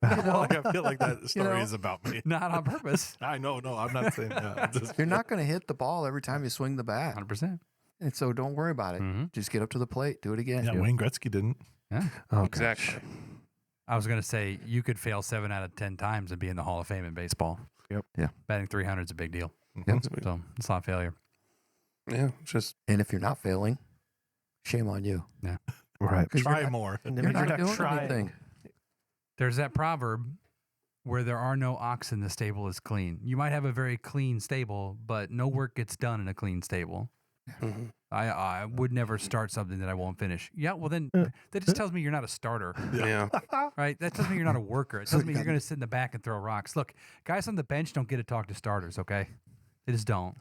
Like, I feel like that story know- is about me. Not on purpose. I know. No, I'm not saying that. Just, You're not going to hit the ball every time you swing the bat. 100%. And so don't worry about it. Mhm. Just get up to the plate. Do it again. yeah, Wayne Gretzky didn't. Yeah. Oh, gosh. Exactly. I was going to say you could fail 7 out of 10 times and be in the Hall of Fame in baseball. Yep. Yeah. Batting 300 is a big deal. Yep. So it's not failure. Yeah. Just And if you're not failing, shame on you. Right. 'Cause Try you're not- more. And You're then not doing trying. anything. There's that proverb where there are no oxen, the stable is clean. You might have a very clean stable, but no work gets done in a clean stable. mhm. I would never start something that I won't finish. Yeah, well then that just tells me you're not a starter, Yeah. right? That tells me you're not a worker. It So tells me you you're got- going to sit in the back and throw rocks. Look, guys on the bench don't get to talk to starters, okay? They just don't.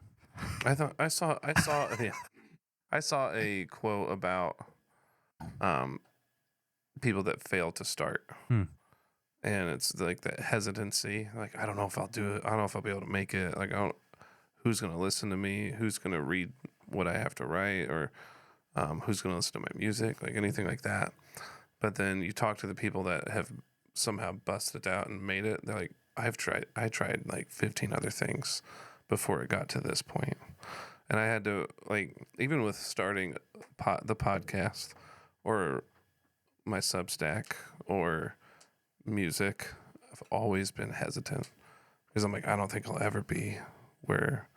I saw yeah. I saw a quote about people that fail to start. And it's like that hesitancy. Like, I don't know if I'll do it. I don't know if I'll be able to make it. Like, who's going to listen to me? Who's going to read what I have to write? Or who's going to listen to my music? Like anything like that. But then you talk to the people that have somehow busted out and made it. They're like, I tried like 15 other things before it got to this point. And I had to, like, even with starting the podcast or my Substack or music, I've always been hesitant because I'm like, I don't think I'll ever be where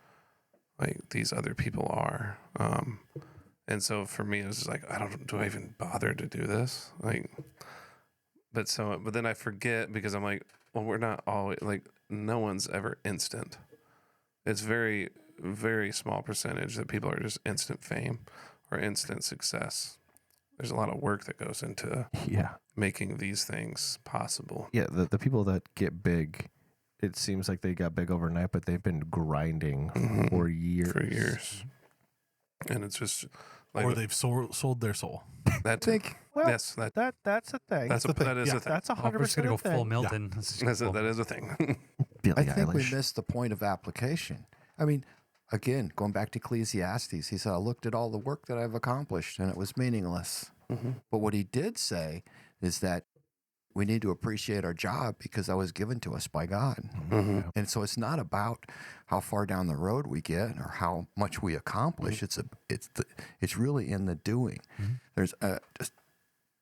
like these other people are. And so for me, it was just like, do I even bother to do this? Like, but then I forget because I'm like, well, we're not always like, no one's ever instant. It's very, very small percentage that people are just instant fame or instant success. There's a lot of work that goes into Yeah. making these things possible. Yeah. The people that get big, it seems like they got big overnight, but they've been grinding Mhm. for years. For years. And it's just like Or they've sold their soul. that. Think, Well, Yes, that's a thing. that is a thing. That's Well, if 100% we're just going to go a thing. full Milton. That is a thing. Billie I think we Eilish. missed the point of application. I mean, again, going back to Ecclesiastes, he said, I looked at all the work that I've accomplished and it was meaningless. But what he did say is that we need to appreciate our job because that was given to us by God. Mhm. And so it's not about how far down the road we get or how much we accomplish. It's really in the doing. There's just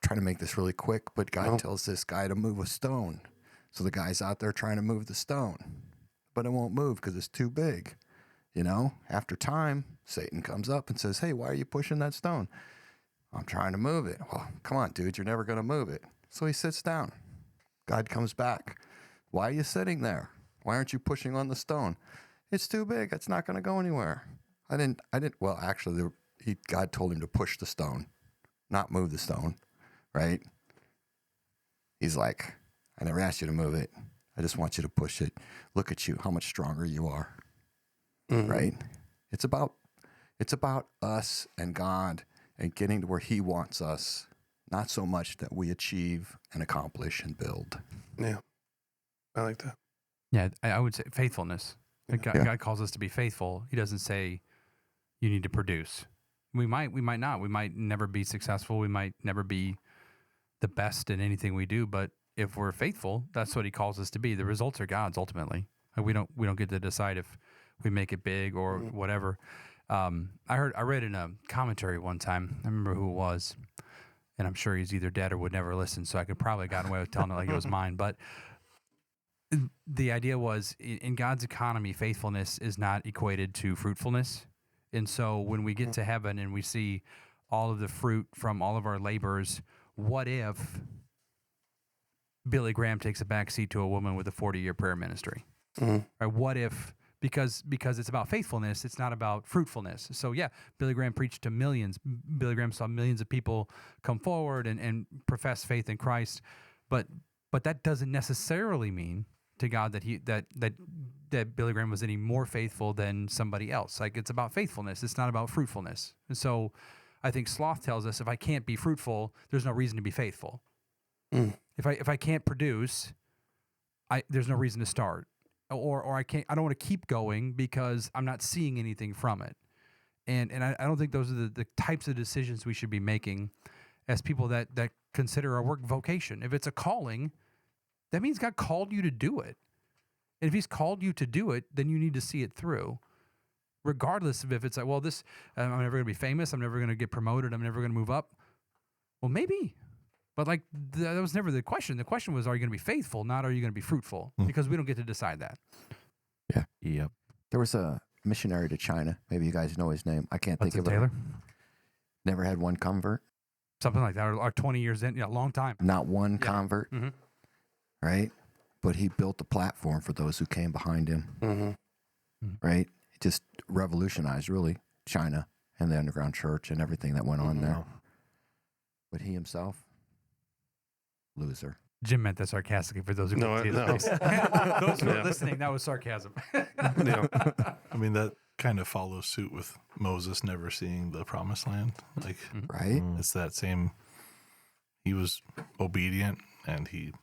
trying to make this really quick, but God tells this guy to move a stone. So the guy's out there trying to move the stone, but it won't move because it's too big. After time, Satan comes up and says, hey, why are you pushing that stone? I'm trying to move it. Well, come on, dude, you're never going to move it. So he sits down. God comes back. Why are you sitting there? Why aren't you pushing on the stone? It's too big. It's not going to go anywhere. Well, actually, God told him to push the stone, not move the stone, right? He's like, I never asked you to move it. I just want you to push it. Look at you, how much stronger you are, right? It's about us and God and getting to where he wants us, not so much that we achieve and accomplish and build. Yeah. I like that. Yeah, I would say faithfulness. Like God calls us to be faithful. He doesn't say you need to produce. We might not. We might never be successful. We might never be the best in anything we do. But if we're faithful, that's what he calls us to be. The results are God's ultimately. Like we don't get to decide if we make it big or whatever. I read in a commentary one time. I remember who it was, and I'm sure he's either dead or would never listen. So I could probably have gotten away with telling it like it was mine. But the idea was in God's economy, faithfulness is not equated to fruitfulness. And so when we get to heaven and we see all of the fruit from all of our labors, what if Billy Graham takes a backseat to a woman with a 40-year prayer ministry? Right? What if, because it's about faithfulness, it's not about fruitfulness. So yeah, Billy Graham preached to millions. Billy Graham saw millions of people come forward and profess faith in Christ. But that doesn't necessarily mean to God that Billy Graham was any more faithful than somebody else. Like it's about faithfulness. It's not about fruitfulness. And so I think Sloth tells us if I can't be fruitful, there's no reason to be faithful. If I can't produce, there's no reason to start. Or I don't want to keep going because I'm not seeing anything from it. And I don't think those are the types of decisions we should be making as people that consider our work vocation. If it's a calling, that means God called you to do it. And if he's called you to do it, then you need to see it through. Regardless of if it's like, well, I'm never going to be famous. I'm never going to get promoted. I'm never going to move up. Well, maybe. But like that was never the question. The question was, are you going to be faithful? Not are you going to be fruitful? Because we don't get to decide that. Yeah. Yep. There was a missionary to China. Maybe you guys know his name. I can't think of it. Taylor? Never had one convert. Something like that. Or 20 years in. Yeah, long time. Not one convert. Mm-hmm. Right? But he built a platform for those who came behind him. Right? He just revolutionized, really, China and the underground church and everything that went on there. But he himself, loser. Jim meant that sarcastically for those who No, couldn't see no. his face. Those who are listening, that was sarcasm. Yeah. I mean, that kind of follows suit with Moses never seeing the promised land. Like, Right? it's that same, he was obedient and he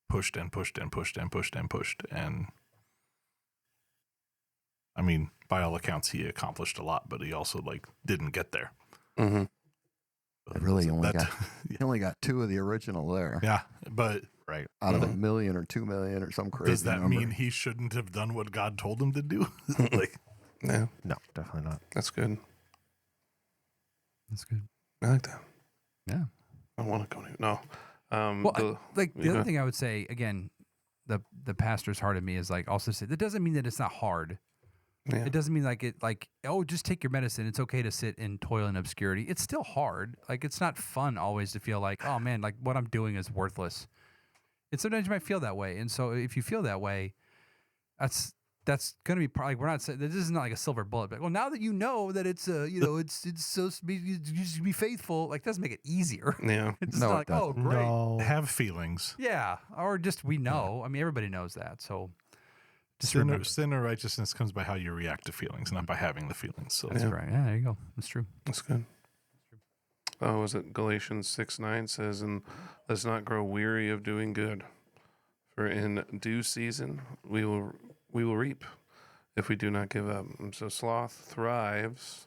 pushed and pushed and pushed and pushed and pushed. And I mean, by all accounts, he accomplished a lot, but he also like didn't get there. It really he only got 2 of the original there. Yeah, but Right. Out of 1 million or 2 million or some crazy does that number. mean he shouldn't have done what God told him to do? Like, Yeah. No, definitely not. That's good. That's good. I like that. Yeah. I want to go to no. Well, the other thing I would say, again, the pastor's heart of me is like also say that doesn't mean that it's not hard. Yeah. It doesn't mean oh, just take your medicine. It's okay to sit in toil and obscurity. It's still hard. Like it's not fun always to feel like, oh man, like what I'm doing is worthless. And sometimes you might feel that way. And so if you feel that way, that's going to be probably, we're not saying, this is not like a silver bullet. But, well, now that you know that it's, it's so, you just be faithful, like doesn't make it easier. Yeah. It's No, not it like, doesn't. oh, great. No. have feelings. Yeah. Or just, we know. I mean, everybody knows that. So just remember. Sin or righteousness comes by how you react to feelings, not by having the feelings. So That's right. Yeah, there you go. That's true. That's good. Oh, was it Galatians 6:9 says, and let's not grow weary of doing good, for in due season we will reap if we do not give up. And so sloth thrives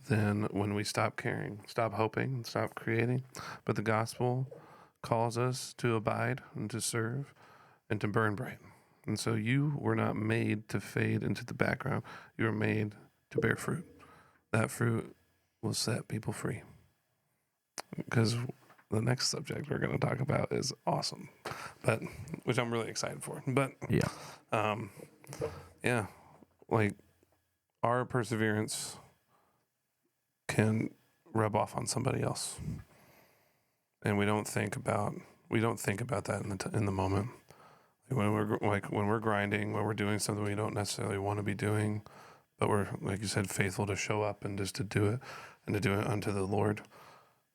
then when we stop caring, stop hoping, stop creating. But the gospel calls us to abide and to serve and to burn bright. And so you were not made to fade into the background. You were made to bear fruit. That fruit will set people free. Because the next subject we're going to talk about is awesome, but which I'm really excited for. But Yeah. yeah, like our perseverance can rub off on somebody else, and we don't think about that in the moment. When we're grinding, when we're doing something we don't necessarily want to be doing, but we're, like you said, faithful to show up and just to do it and to do it unto the Lord.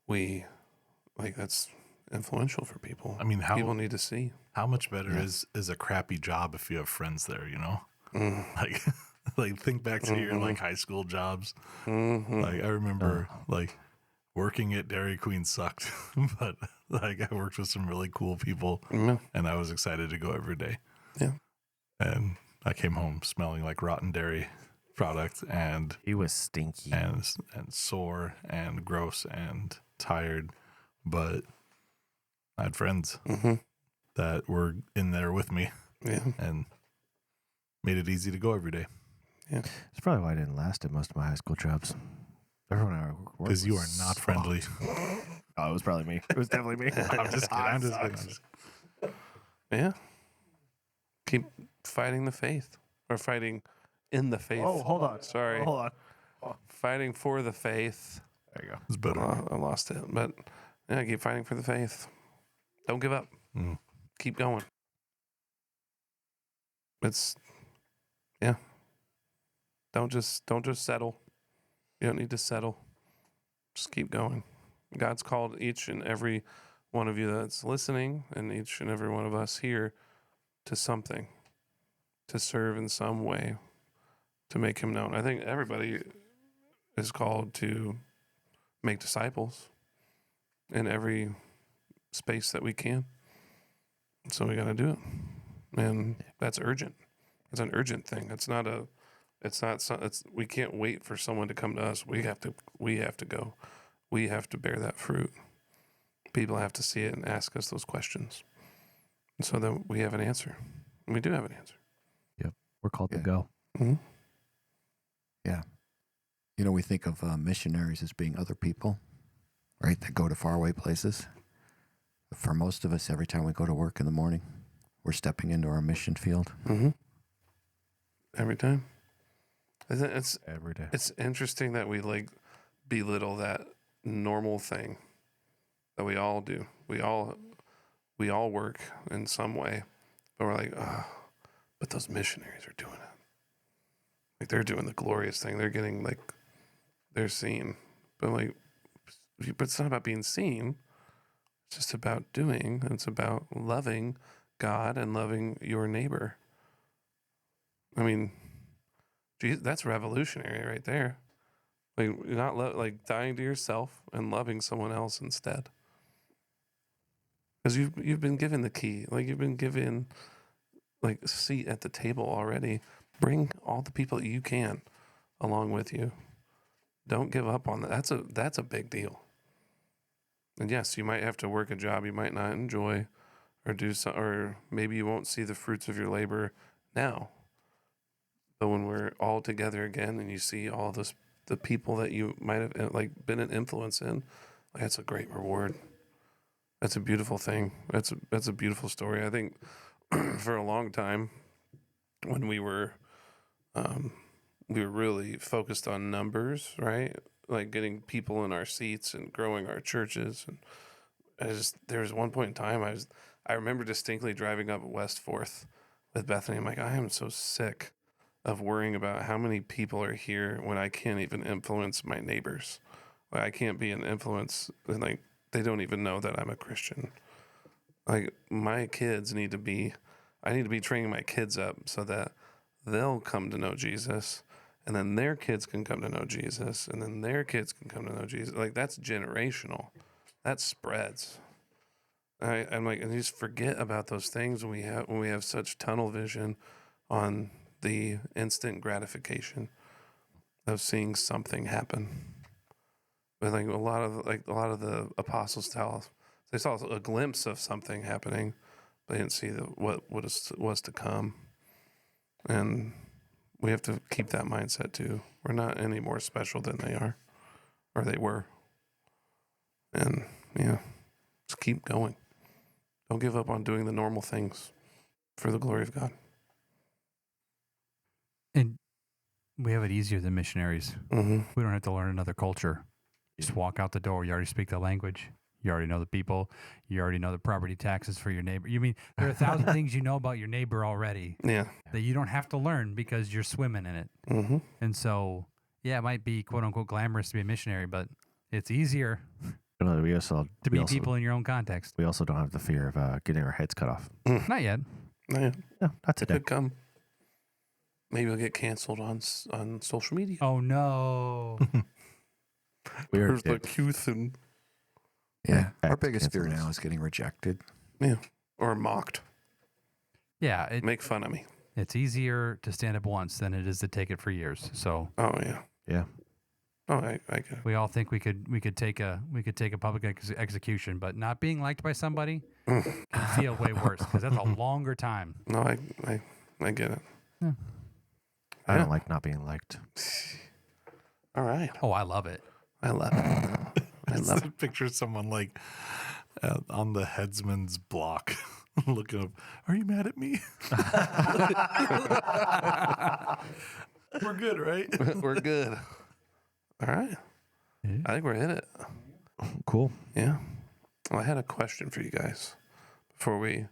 That's influential for people. I mean, people need to see. How much better is a crappy job if you have friends there, you know? Like, like think back to your like high school jobs. Like I remember like working at Dairy Queen sucked, but like I worked with some really cool people, and I was excited to go every day. Yeah, and I came home smelling like rotten dairy product, and he was stinky and sore and gross and tired, but I had friends that were in there with me, and made it easy to go every day. Yeah, that's probably why I didn't last at most of my high school jobs. Everyone I worked with, because you are not friendly. Oh, it was probably me. It was definitely me. I'm just kidding. Yeah. Keep fighting the faith, or fighting in the faith. Oh, hold on. Sorry. Hold on. Fighting for the faith. There you go. It's better. I lost it, but yeah, keep fighting for the faith. Don't give up. Keep going. Don't just settle. You don't need to settle. Just keep going. God's called each and every one of you that's listening, and each and every one of us here, to something, to serve in some way, to make him known. I think everybody is called to make disciples in every space that we can. So we got to do it. And that's urgent. It's an urgent thing. We can't wait for someone to come to us. We have to go. We have to bear that fruit. People have to see it and ask us those questions. And so that we have an answer. And we do have an answer. Yep. We're called to go. Mm-hmm. Yeah. You know, we think of missionaries as being other people, right, that go to faraway places. For most of us, every time we go to work in the morning, we're stepping into our mission field. Mm-hmm. Every time. It's every day. It's interesting that we belittle that normal thing that we all do. We all work in some way, but we're like, but those missionaries are doing it. Like they're doing the glorious thing. They're getting they're seen, but it's not about being seen. It's just about doing. It's about loving God and loving your neighbor. I mean, Jesus, that's revolutionary right there. You're not dying to yourself and loving someone else instead. Because you've been given the key. You've been given a seat at the table already. Bring all the people that you can along with you. Don't give up on that. That's a big deal. And yes, you might have to work a job you might not enjoy, or do so, or maybe you won't see the fruits of your labor now. But when we're all together again, and you see all the people that you might have been an influence in, that's a great reward. That's a beautiful thing. That's a beautiful story. I think for a long time, when we were really focused on numbers, right? Getting people in our seats and growing our churches. And there was one point in time I remember distinctly driving up West 4th with Bethany. I'm like, I am so sick of worrying about how many people are here when I can't even influence my neighbors. I can't be an influence, and they don't even know that I'm a Christian. My kids I need to be training my kids up so that they'll come to know Jesus, and then their kids can come to know Jesus, and then their kids can come to know Jesus. That's generational. That spreads. I'm and you just forget about those things when we have such tunnel vision on the instant gratification of seeing something happen. But a lot of the apostles they saw a glimpse of something happening, but they didn't see what was to come. And we have to keep that mindset too. We're not any more special than they are, or they were. And just keep going. Don't give up on doing the normal things for the glory of God. And we have it easier than missionaries. Mm-hmm. We don't have to learn another culture. just walk out the door. You already speak the language. You already know the people. You already know the property taxes for your neighbor. You mean there are 1,000 things you know about your neighbor already Yeah. that you don't have to learn because you're swimming in it. Mm-hmm. And so, yeah, it might be quote unquote glamorous to be a missionary, but it's easier We also to meet people in your own context. We also don't have the fear of getting our heads cut off. Not yet. Yeah. No, not It today. could come. Maybe we'll get canceled on social media. Oh no. We already did. Persecution. Yeah. Our Fact, biggest fear cancel now is getting rejected. Yeah. Or mocked. Yeah, Make fun of me. it's easier to stand up once than it is to take it for years. So Oh yeah. Yeah. Oh, I get it. we all think we could take a public execution, but not being liked by somebody Mm. can feel way worse because that's a longer time. No, I get it. I Yeah. don't like not being liked. All right. Oh, I love it. I love it. I love it. Picture someone like on the headsman's block looking up. Are you mad at me? We're good, right? We're good. All right. Yeah. I think we're in it. Cool. Yeah. Well, I had a question for you guys before we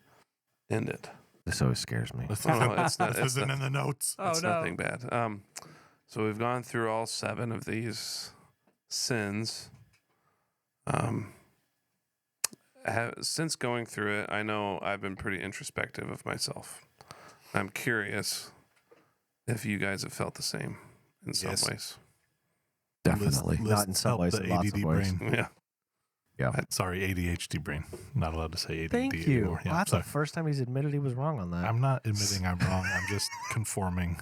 end it. This always scares me. This Oh, no, it's not. It's isn't in the notes. It's nothing bad. So we've gone through all 7 of these sins. Since going through it, I know I've been pretty introspective of myself. I'm curious if you guys have felt the same in some Yes. ways. Definitely. Not in some help ways, the in lots of ADD ways. brain. Yeah. Sorry, ADHD brain. Not allowed to say ADD Thank you. anymore. Yeah, Well, that's sorry. the first time he's admitted he was wrong on that. I'm not admitting I'm wrong. I'm just conforming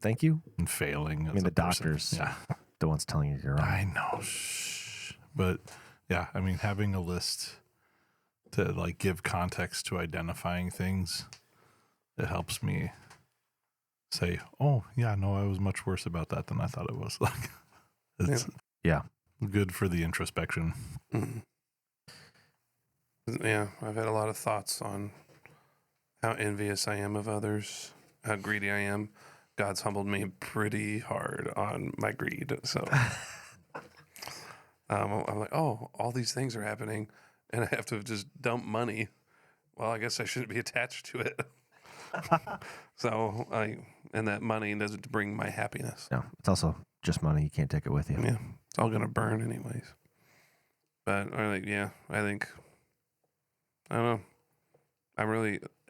Thank you. and failing. I mean, the doctors, Yeah, the ones telling you you're wrong. I know. Shh. But yeah, I mean, having a list to like give context to identifying things, it helps me say, "Oh, yeah, no, I was much worse about that than I thought it was." Like, it's Yeah. good for the introspection. Mhm. Yeah, I've had a lot of thoughts on how envious I am of others, how greedy I am. God's humbled me pretty hard on my greed. So I'm like, oh, all these things are happening, and I have to just dump money. Well, I guess I shouldn't be attached to it. And that money doesn't bring my happiness. No, it's also just money. You can't take it with you. Yeah, it's all gonna burn anyways. But I think I don't know.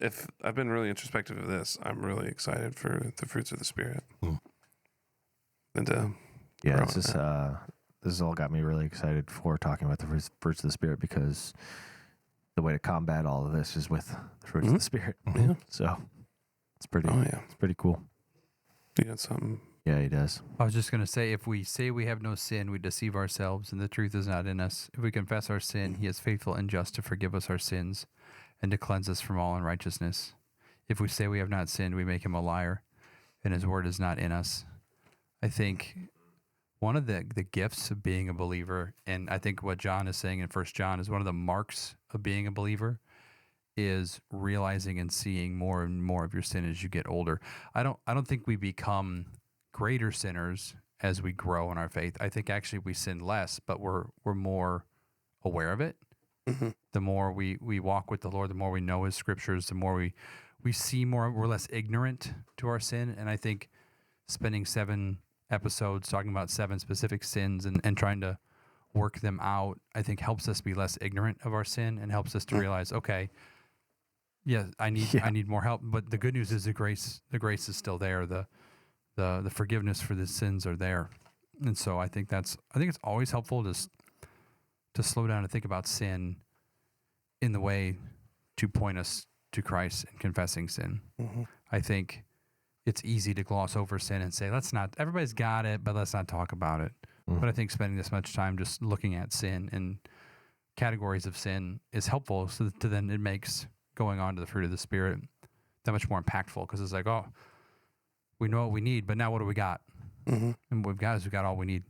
If I've been really introspective of this, I'm really excited for the fruits of the Spirit. Mm. And Yeah, Grow this has all got me really excited for talking about the fruits of the Spirit, because the way to combat all of this is with the fruits of the Spirit. Yeah. So it's pretty cool. You got something? Yeah, he does. I was just going to say, if we say we have no sin, we deceive ourselves and the truth is not in us. If we confess our sin, he is faithful and just to forgive us our sins and to cleanse us from all unrighteousness. If we say we have not sinned, we make him a liar and his word is not in us. I think one of the gifts of being a believer, and I think what John is saying in 1 John is one of the marks of being a believer, is realizing and seeing more and more of your sin as you get older. I don't think we become greater sinners as we grow in our faith. I think actually we sin less, but we're more aware of it. Mm-hmm. The more we walk with the Lord, the more we know his scriptures, the more we see more, we're less ignorant to our sin. And I think spending 7 episodes talking about 7 specific sins and trying to work them out, I think helps us be less ignorant of our sin and helps us to realize, okay, yeah, I need more help. But the good news is the grace is still there. The forgiveness for the sins are there. And so I think it's always helpful to slow down and think about sin in the way to point us to Christ and confessing sin. Mm-hmm. I think it's easy to gloss over sin and say, everybody's got it, but let's not talk about it. Mm. But I think spending this much time just looking at sin and categories of sin is helpful, so that then it makes going on to the fruit of the Spirit that much more impactful, because it's like, oh, we know what we need, but now what do we got? Mm-hmm. And what we've got is we've got all we need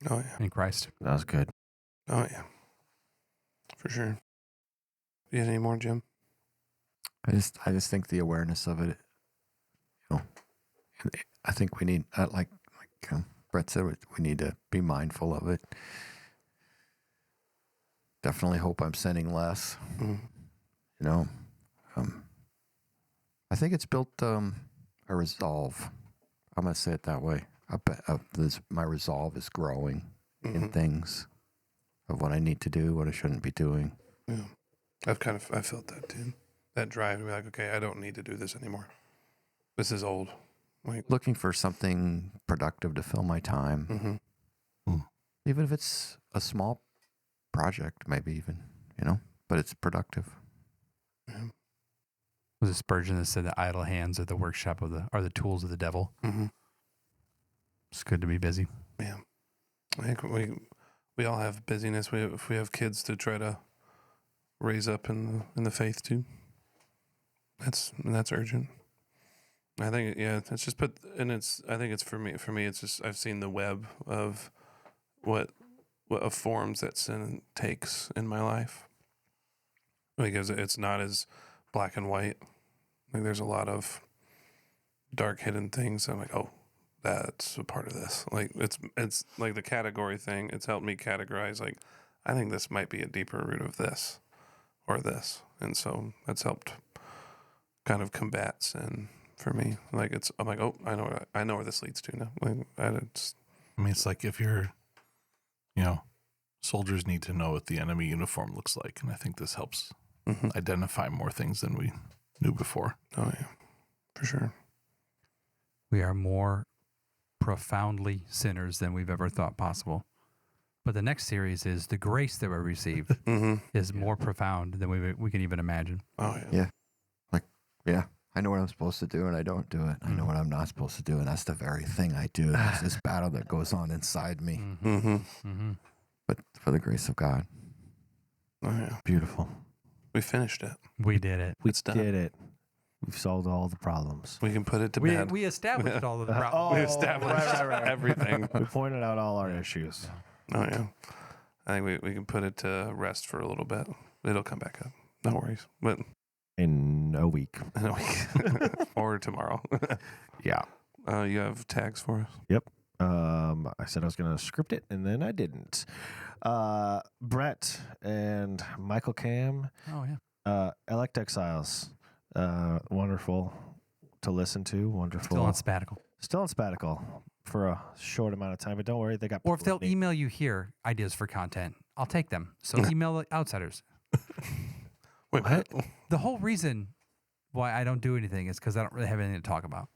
Oh yeah. in Christ. That was good. Oh yeah. For sure. You have any more, Jim? I just think the awareness of it, I think we need Brett said, we need to be mindful of it. Definitely hope I'm sinning less. Mm-hmm. You know, I think it's built a resolve. I'm going to say it that way. My resolve is growing in things of what I need to do, what I shouldn't be doing. Yeah. I felt that too. That drive to be like, okay, I don't need to do this anymore. This is old. Like, Looking for something productive to fill my time. Even if it's a small project, maybe even, but it's productive. Was it Spurgeon that said the idle hands are the workshop are the tools of the devil? Mm-hmm. It's good to be busy. Yeah. I think we all have busyness. If we have kids to try to raise up in the faith too, that's urgent. I think it's just I think it's for me it's just I've seen the web of what forms that sin takes in my life, because it's not as black and white. Like there's a lot of dark hidden things. I'm like, oh, that's a part of this. Like it's like the category thing. It's helped me categorize. Like, I think this might be a deeper root of this or this, and so that's helped kind of combat sin for me. Like I'm like, oh, I know where this leads to now. Like it's like if you're, soldiers need to know what the enemy uniform looks like, and I think this helps identify more things than we knew before. Oh yeah, for sure. We are more profoundly sinners than we've ever thought possible. But the next series is the grace that we receive is more profound than we can even imagine. Oh yeah. Yeah. I know what I'm supposed to do and I don't do it. I know what I'm not supposed to do, and that's the very thing I do. It's this battle that goes on inside me. But for the grace of God. Oh yeah. Beautiful. We finished it. We did it. We did it. We've solved all the problems. We can put it to bed. We established all of the problems. We established everything. We pointed out all our issues. Oh yeah. I think we can put it to rest for a little bit. It'll come back up. No worries. But In a week. or tomorrow. Yeah. You have tags for us? Yep. I said I was going to script it, and then I didn't. Brett and Michael Cam. Oh, yeah. Elect Exiles. Wonderful to listen to. Wonderful. Still on sabbatical. Still on sabbatical for a short amount of time, but don't worry, they got. Or if they'll email you here ideas for content, I'll take them. So email the outsiders. Wait, what? The whole reason why I don't do anything is because I don't really have anything to talk about.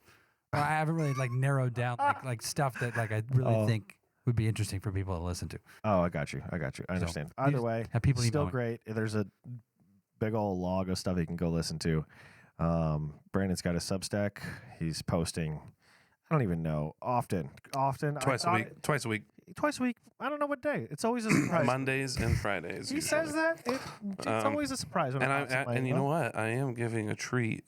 Or I haven't really narrowed down like stuff that I really think would be interesting for people to listen to. Oh, I got you. I understand. Either way, have people still email me. great. There's a big old log of stuff you can go listen to. Brandon's got a Substack. He's posting. I don't even know. Often. Twice a week. Twice a week. I don't know what day. It's always a surprise. Mondays and Fridays. He usually. says that. It's always a surprise. When And you know what? I am giving a treat.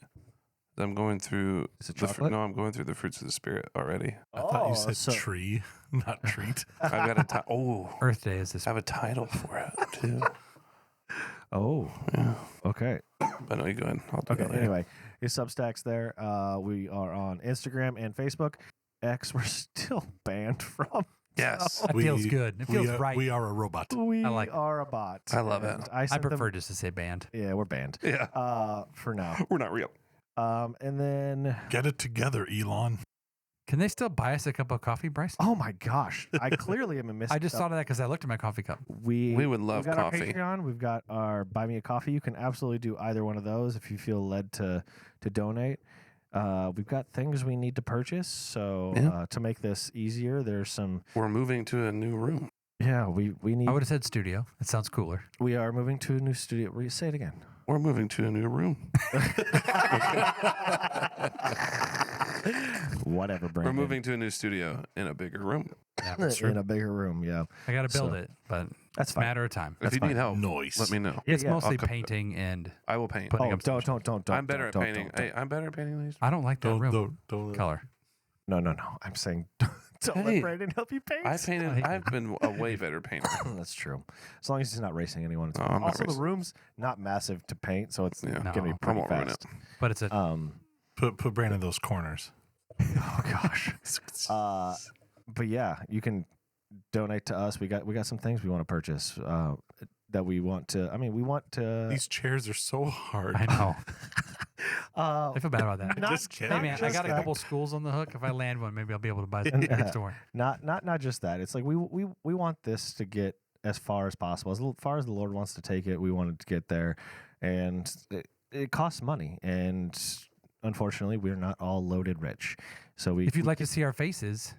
I'm going through. Is it chocolate? I'm going through the fruits of the spirit already. I thought you said tree, not treat. I got a Earth Day is this. I have a title for it too. Oh, Yeah. okay. But no, you go ahead. I'll do Okay. that later. Anyway, his Substack's there. We are on Instagram and Facebook. X, we're still banned from. Yes. That feels good. It feels right. We are a robot. We I like are a bot. I love it. And I sent them- prefer just to say banned. Yeah, we're banned. Yeah. For now. We're not real. And then. Get it together, Elon. Can they still buy us a cup of coffee, Bryce? Oh my gosh! I clearly am a missing. I just thought of that because I looked at my coffee cup. We would love we've got coffee. Our Patreon. We've got our Buy Me a Coffee. You can absolutely do either one of those if you feel led to donate. We've got things we need to purchase, so to make this easier, there's some. We're moving to a new room. Yeah, we need. I would have said studio. It sounds cooler. We are moving to a new studio. Say it again. We're moving to a new room. Whatever, Brandon. We're moving to a new studio in a bigger room. Yeah, that's true. in a bigger room. Yeah, I got to build So, it, but that's it's a fine. matter of time. If you need help, Noise. let me know. It's yeah. mostly I'll come- painting and I will paint. putting Oh, up. don't. I'm better at don't, painting. don't. Hey, I'm better at painting these. I don't like that room Don't. color. No. I'm saying don't Hey, let Brandon help you paint. I've been a way better painter. That's true. As long as he's not racing anyone. It's No, fine. I'm not Also, the racing. room's not massive to paint, so it's Yeah. going to be No, pretty won't ruin fast. But it's a Put Brandon in those corners. Oh gosh. But yeah, you can donate to us. We got some things we want to purchase that we want to. I mean, we want to. These chairs are so hard. I know. I feel bad about that. Just kidding. Hey man, I got a couple schools on the hook. If I land one, maybe I'll be able to buy some tickets to one. Not just that. It's like we want this to get as far as possible. As far as the Lord wants to take it, we want it to get there, and it costs money. And unfortunately, we're not all loaded rich. So if you'd like to see our faces,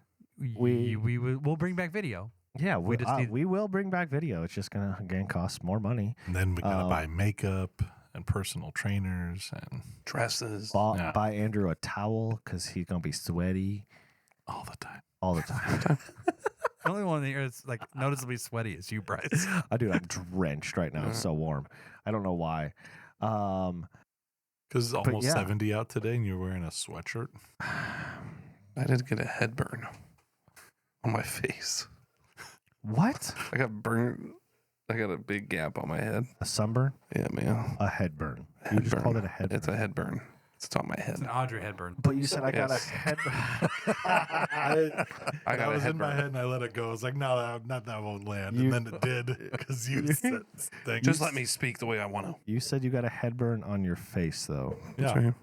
we'll bring back video. Yeah, we will bring back video. It's just gonna again cost more money. And then we gotta buy makeup and personal trainers and dresses. Buy Andrew a towel because he's gonna be sweaty all the time. All the time. The only one here is like noticeably sweaty is you, Bryce. I'm drenched right now. It's so warm. I don't know why. Because it's almost 70 out today, and you're wearing a sweatshirt. I did get a head burn on my face. What? I got burned. I got a big gap on my head. A sunburn? Yeah, man. A head burn. You just called it a head burn. It's a head burn. It's on my head. It's an Audrey head burn. But you said I got a head burn. I was in my head and I let it go. I was like, no, that won't land. And then it did because you said, just let me speak the way I want to. You said you got a head burn on your face, though. Yeah. Right.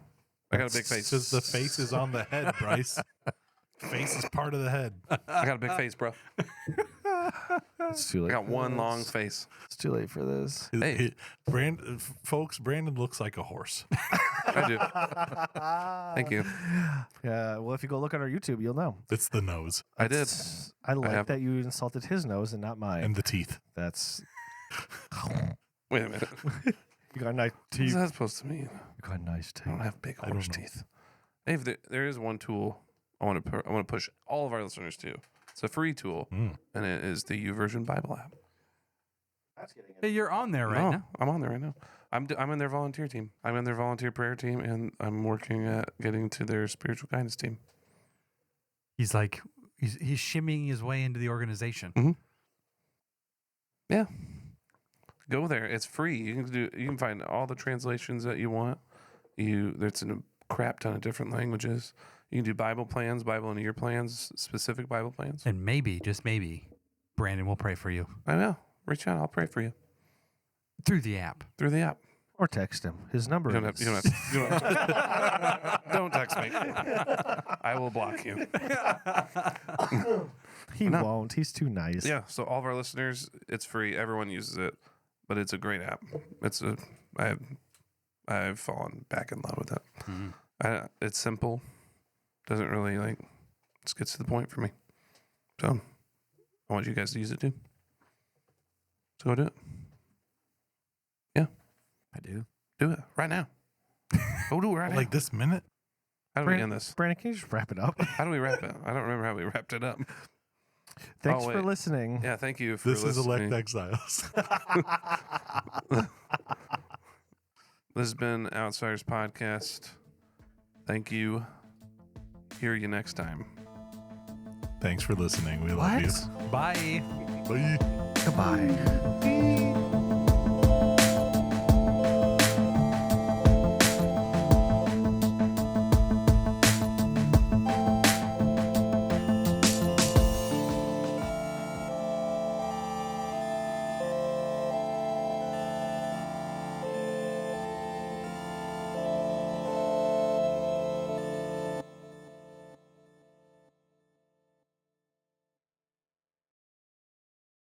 I got a big face. Because the face is on the head, Bryce. Face is part of the head. I got a big face, bro. It's too late. I got one long face. It's too late for this. Hey, Branden looks like a horse. I do. Thank you. Yeah. Well, if you go look on our YouTube, you'll know. It's the nose. I did. I like that you insulted his nose and not mine. And the teeth. That's. Wait a minute. You got nice teeth. What's that supposed to mean? You got nice teeth. I don't have big horse teeth. Hey, there is one tool I want to push all of our listeners to. It's a free tool, and it is the YouVersion Bible app. Hey, you're on there right now. I'm on there right now. I'm in their volunteer team. I'm in their volunteer prayer team, and I'm working at getting to their spiritual guidance team. He's like he's shimmying his way into the organization. Mm-hmm. Yeah, go there. It's free. You can find all the translations that you want. There's a crap ton of different languages. You can do Bible plans, Bible in a year plans, specific Bible plans. And maybe, just maybe, Branden will pray for you. I know. Reach out. I'll pray for you. Through the app. Or text him. His number You don't don't text me. I will block you. He won't. He's too nice. Yeah. So all of our listeners, it's free. Everyone uses it, but it's a great app. I've fallen back in love with it. Mm-hmm. It's simple. Doesn't really just gets to the point for me. So I want you guys to use it too. So go do it. Yeah. I do. Do it right now. Go do it right now. Like this minute? How do we end this? Branden, can you just wrap it up? How do we wrap it? I don't remember how we wrapped it up. Thanks for listening. Yeah, thank you for listening. This is Elect Exiles. This has been Outsiders Podcast. Thank you. Hear you next time. Thanks for listening. We love you. Bye. Bye. Goodbye.